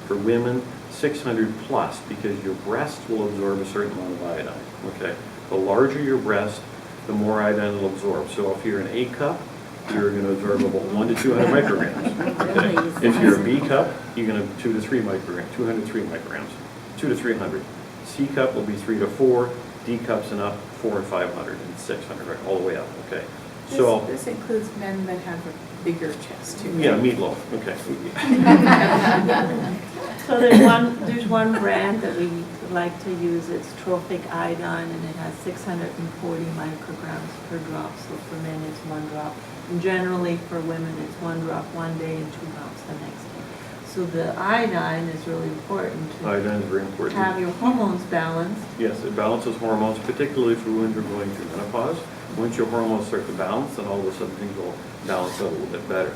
For women, 600 plus, because your breasts will absorb a certain amount of iodine, okay? The larger your breast, the more iodine it'll absorb. So if you're an A cup, you're going to absorb about 1 to 200 micrograms. Okay? If you're a B cup, you're going to 2 to 3 micrograms, 203 micrograms, 2 to 300. C cup will be 3 to 4, D cups and up, 4 and 500 and 600, right, all the way up, okay? So This includes men that have a bigger chest too. yeah, meatloaf, okay. So there's one brand that we like to use. It's trophic iodine, and it has 640 micrograms per drop. So for men, it's 1 drop. And generally for women, it's 1 drop one day and 2 drops the next day. So the iodine is really important to Iodine is very important. have your hormones balanced. Yes, it balances hormones, particularly for women who are going through menopause. Once your hormones start to balance, then all of a sudden things will balance out a little bit better.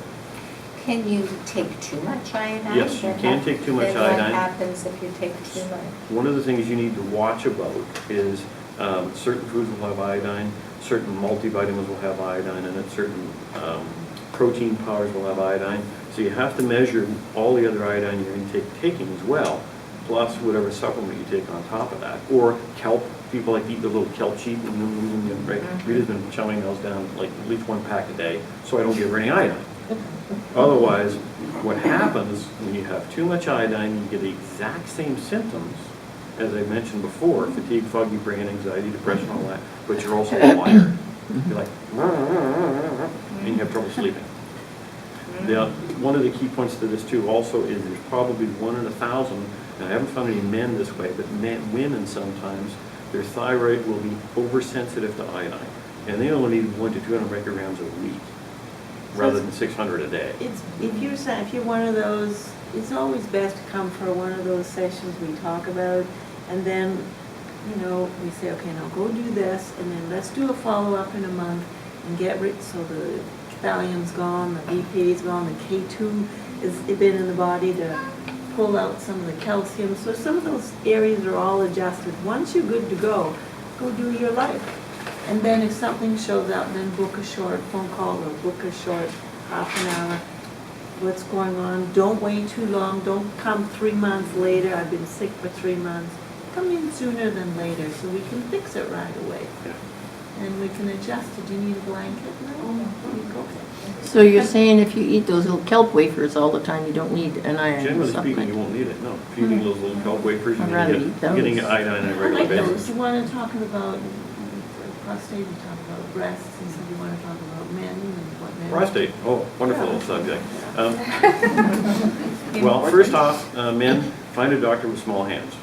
Can you take too much iodine? Yes, you can take too much Then iodine. what happens if you take too much? One of the things you need to watch about is certain foods will have iodine, certain multivitamins will have iodine in it, certain protein powders will have iodine. So you have to measure all the other iodine you're taking as well, plus whatever supplement you take on top of that. Or kelp. People like to eat the little kelp sheet, and right? Rita's been chowing those down like at least 1 pack a day, so I don't give her any iodine. Otherwise, what happens when you have too much iodine, you get the exact same symptoms as I mentioned before: fatigue, foggy brain, anxiety, depression, all that. But you're also wired. You're like, and you have trouble sleeping. One of the key points to this too also is there's probably 1 in 1,000, and I haven't found any men this way, but women sometimes, their thyroid will be oversensitive to iodine, and they only need 1 to 200 micrograms a week, rather than 600 a day. If you're one of those, it's always best to come for one of those sessions we talk about, and then, we say, okay, now go do this, and then let's do a follow-up in a month and get rid, so the thallium's gone, the BPA's gone, the K2 has been in the body to pull out some of the calcium. So some of those areas are all adjusted. Once you're good to go do your life. And then if something shows up, then book a short phone call or book a short half an hour. What's going on? Don't wait too long. Don't come 3 months later. I've been sick for 3 months. Come in sooner than later so we can fix it right away. Yeah. And we can adjust it. Do you need a blanket? No. Okay. So you're saying if you eat those little kelp wafers all the time, you don't need an iron Generally supplement? speaking, you won't need it, no. If you eat those little kelp wafers, I'd rather eat you're those. getting iodine on a I regular like those. basis. You want to talk about prostate, you talk about breasts, and so you want to talk about men and what men. Prostate, oh, wonderful little subject. Well, first off, men, find a doctor with small hands.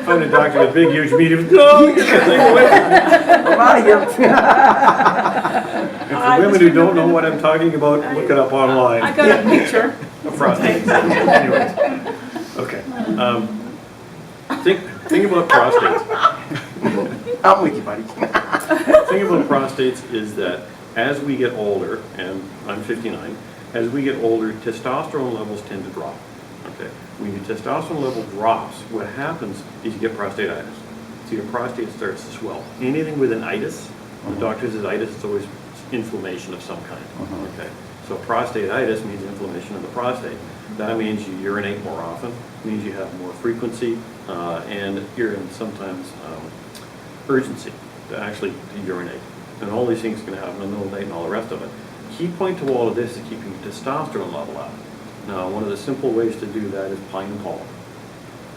Find a doctor with big, huge, medium. No, get that thing away. I'm out of here. And for women who don't know what I'm talking about, look it up online. I got a picture. A prostate. Anyways, okay. Think about prostates. I'm with you, buddy. Thing about prostates is that as we get older, and I'm 59, as we get older, testosterone levels tend to drop. Okay, when your testosterone level drops, what happens is you get prostatitis. So your prostate starts to swell. Anything with an itis, the doctor says itis, it's always inflammation of some kind. Okay, so prostatitis means inflammation of the prostate. That means you urinate more often, means you have more frequency, and you're in sometimes urgency to actually urinate. And all these things can happen in the middle of the night and all the rest of it. Key point to all of this is keeping your testosterone level up. Now, one of the simple ways to do that is pine pollen.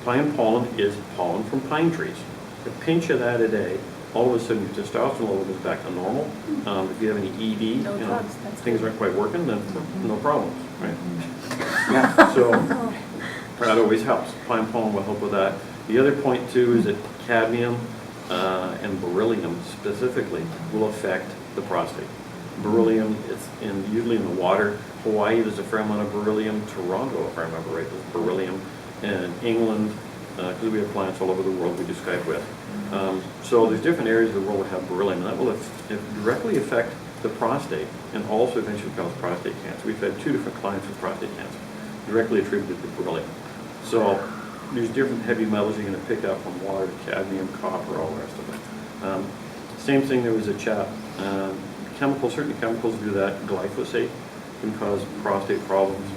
Pine pollen is pollen from pine trees. A pinch of that a day, all of a sudden your testosterone level goes back to normal. If you have any ED, No drugs, that's things good. aren't quite working, then no problems, right? So that always helps. Pine pollen will help with that. The other point too is that cadmium and beryllium specifically will affect the prostate. Beryllium is usually in the water. Hawaii, there's a fair amount of beryllium. Toronto, if I remember right, there's beryllium. And England, because we have clients all over the world we do Skype with. So there's different areas of the world that have beryllium, and that will directly affect the prostate and also eventually cause prostate cancer. We've had 2 different clients with prostate cancer, directly attributed to beryllium. So there's different heavy metals you're going to pick up from water, cadmium, copper, all the rest of it. Same thing, there was a chap, certain chemicals do that. Glyphosate can cause prostate problems,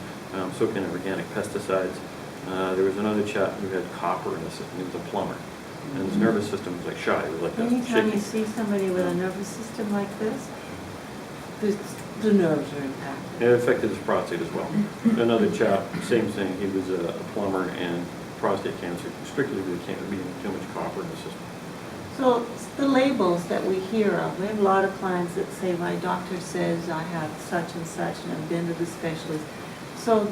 so can organic pesticides. There was another chap who had copper in the system. He was a plumber, and his nervous system was like shot. He was like that, Anytime you shaky. see somebody with a nervous system like this, the nerves are impacted. It affected his prostate as well. Another chap, same thing. He was a plumber and prostate cancer, strictly due to being too much copper in the system. So the labels that we hear of, we have a lot of clients that say, my doctor says I have such and such, and I've been to the specialist. So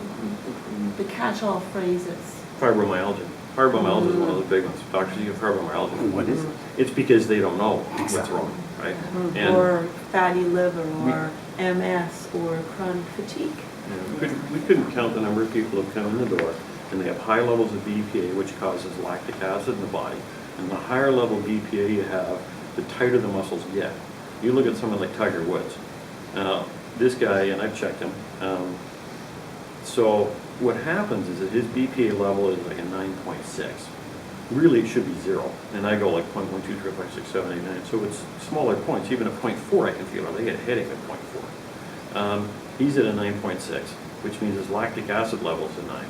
the catch-all phrases. Fibromyalgia. Fibromyalgia is one of the big ones. Doctors, you have fibromyalgia. What is it? It's because they don't know what's wrong, right? And Or fatty liver, or MS, or chronic fatigue. we couldn't count the number of people who come in the door and they have high levels of BPA, which causes lactic acid in the body. And the higher level BPA you have, the tighter the muscles get. You look at someone like Tiger Woods. This guy, and I've checked him, so what happens is that his BPA level is like a 9.6. Really, it should be 0. And I go like 0.1, 2, 3, 4, 5, 6, 7, 8, 9. So it's smaller points. Even at 0.4, I can feel it. I get a headache at 0.4. He's at a 9.6, which means his lactic acid level is a 9.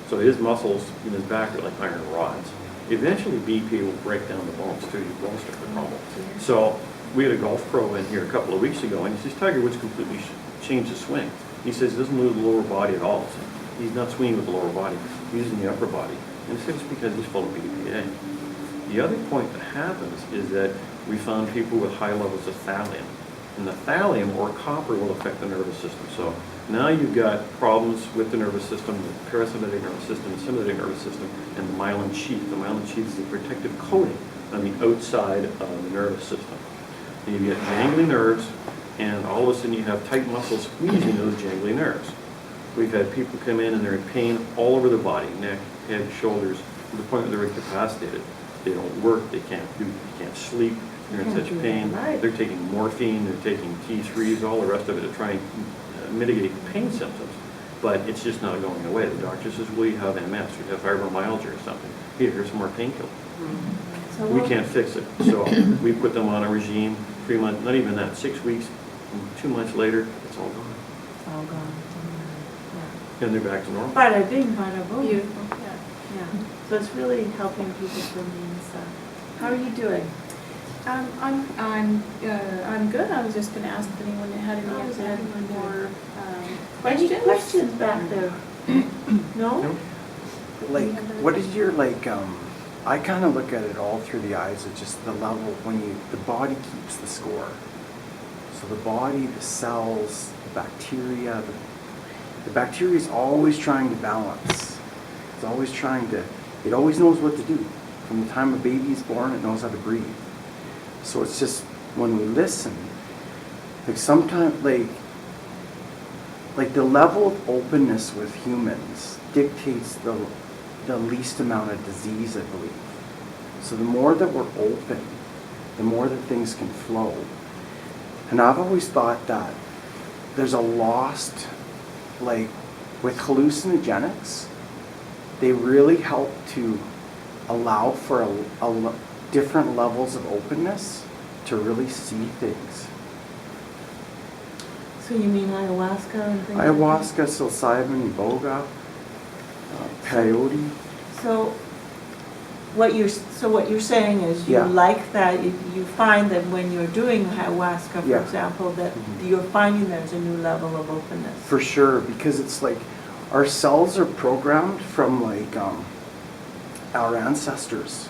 So his muscles in his back are like iron rods. Eventually, BPA will break down the bones too. Your bones start to crumble. So we had a golf pro in here a couple of weeks ago, and he says Tiger Woods completely changed his swing. He says he doesn't move the lower body at all. So he's not swinging with the lower body. He's using the upper body. And he says it's because he's full of BPA. The other point that happens is that we found people with high levels of thallium. And the thallium or copper will affect the nervous system. So now you've got problems with the nervous system, the parasympathetic nervous system, the sympathetic nervous system, and the myelin sheath. The myelin sheath is the protective coating on the outside of the nervous system. And you get jangly nerves, and all of a sudden you have tight muscles squeezing those jangly nerves. We've had people come in and they're in pain all over their body, neck, head, shoulders, to the point where they're incapacitated. They don't work, they can't sleep, they're in such pain. They're taking morphine, they're taking T3s, all the rest of it to try and mitigate the pain symptoms. But it's just not going away. The doctor says, well, you have MS, you have fibromyalgia or something. Here's some more painkillers. So We can't fix it. So we put them on a regime, 3 months, not even that, 6 weeks, and 2 months later, it's all gone. It's all gone. And they're back to normal. Bada bing, bada boom. Beautiful, yeah. Yeah. So it's really helping people from the inside. How are you doing? I'm good. I was just going to ask if anyone had any more Any questions. questions back there? No? No? Like, what is your, like, I kind of look at it all through the eyes of just the level when the body keeps the score. So the body, the cells, the bacteria, the bacteria is always trying to balance. It's always trying to, it always knows what to do. From the time a baby is born, it knows how to breathe. So it's just, when we listen, like sometimes, like the level of openness with humans dictates the least amount of disease, I believe. So the more that we're open, the more that things can flow. And I've always thought that there's a lost, like with hallucinogenics, they really help to allow for different levels of openness to really see things. So you mean ayahuasca and things? Ayahuasca, psilocybin, iboga, peyote. So what you're saying is you Yeah. like that, you find that when you're doing ayahuasca, for Yeah. example, that Mhm. you're finding there's a new level of openness. For sure, because it's like our cells are programmed from like our ancestors.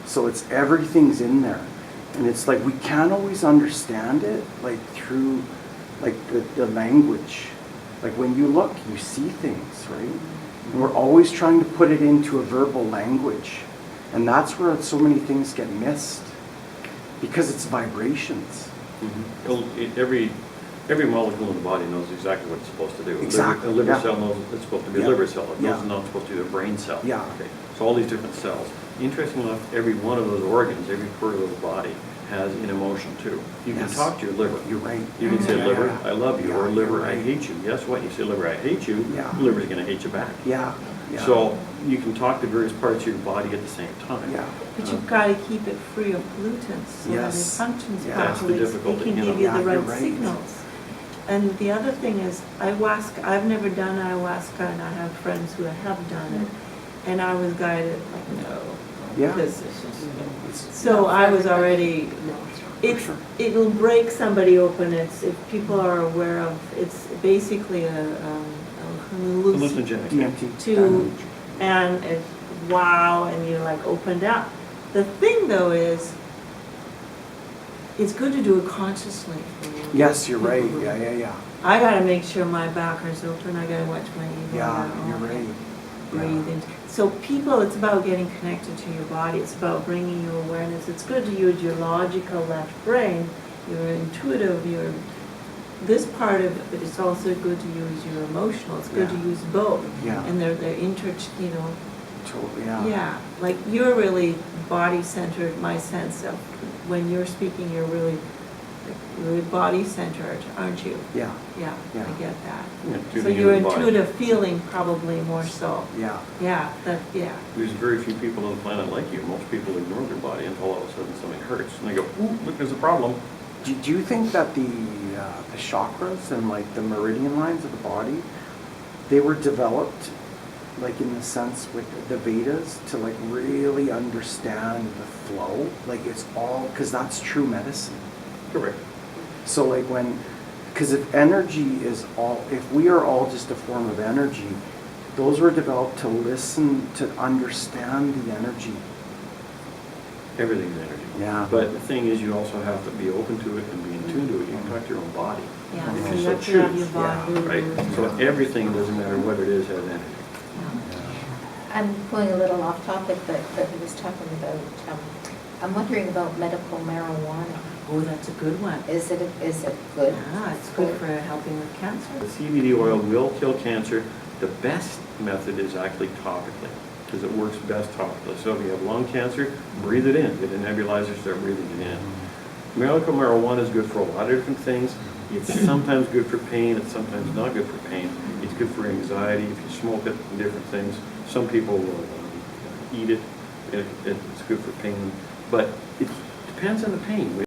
So it's everything's in there. And it's like we can't always understand it like through like the language. Like when you look, you see things, right? And we're always trying to put it into a verbal language. And that's where so many things get missed. Because it's vibrations. Well, every molecule in the body knows exactly what it's supposed to do. Exactly, A liver yeah. cell knows it's supposed to be Yeah. a liver cell. It knows Yeah. it's not supposed to be a brain cell. Yeah. Okay. So all these different cells. Interesting enough, every one of those organs, every part of the body has an emotion too. You can Yes. talk to your liver. You're right. You can say, Yeah, liver, yeah. I love you, Yeah, or liver, you're I right. hate you. Guess what? You say, liver, I hate you, Yeah. your liver's going to hate you back. Yeah. Yeah. So you can talk to various parts of your body at the same time. Yeah. But you've got to keep it free of pollutants so that it Yes. functions Yeah. That's the properly. difficulty, It can you know. give you Yeah, the you're right right. signals. And the other thing is ayahuasca. I've never done ayahuasca, and I have friends who have done it. And I was guided like, no. Yeah. Because It's- so I was already, For sure. it'll break somebody open. It's, if people are aware of, it's basically a hallucinogenic Hallucinogenic. DMT. to, and it, wow, and you're like opened up. The thing though is, it's good to do it consciously. Yes, you're right. Yeah, yeah, yeah. I gotta make sure my back is open. I gotta watch my ego. Yeah, you're right. Breathe in. So people, it's about getting connected to your body. It's about bringing you awareness. It's good to use your logical left brain, your intuitive, this part of it, but it's also good to use your emotional. It's good to Yeah. use both. Yeah. And they're Totally, yeah. yeah, like you're really body-centered, my sense of, when you're speaking, you're really body-centered, aren't you? Yeah, Yeah, Yeah. I get that. Yeah, So tuning your in the body. intuitive feeling probably more so. yeah. Yeah, yeah. There's very few people on the planet like you. Most people ignore their body until all of a sudden something hurts. And they go, ooh, look, there's a problem. Do you think that the chakras and like the meridian lines of the body, they were developed like in the sense with the Vedas to like really understand the flow? Like it's all, because that's true medicine. Correct. So like because if energy is all, if we are all just a form of energy, those were developed to listen, to understand the energy. Everything's energy. Yeah. But the thing is, you also have to be open to it and be in tune to it. You can talk to your own body. Yeah, If so you you so have to have choose. your body. Right? So everything, doesn't matter what it is, has energy. I'm going a little off topic, but he was talking about, I'm wondering about medical marijuana. Oh, that's a good one. Is it good? Yeah, it's good for helping with The cancer. CBD oil will kill cancer. The best method is actually topically, because it works best topically. So if you have lung cancer, breathe it in. Get a nebulizer, start breathing it in. Medical marijuana is good for a lot of different things. It's sometimes good for pain, it's sometimes not good for pain. It's good for anxiety, if you smoke it, and different things. Some people will eat it, it's good for pain. But it depends on the pain.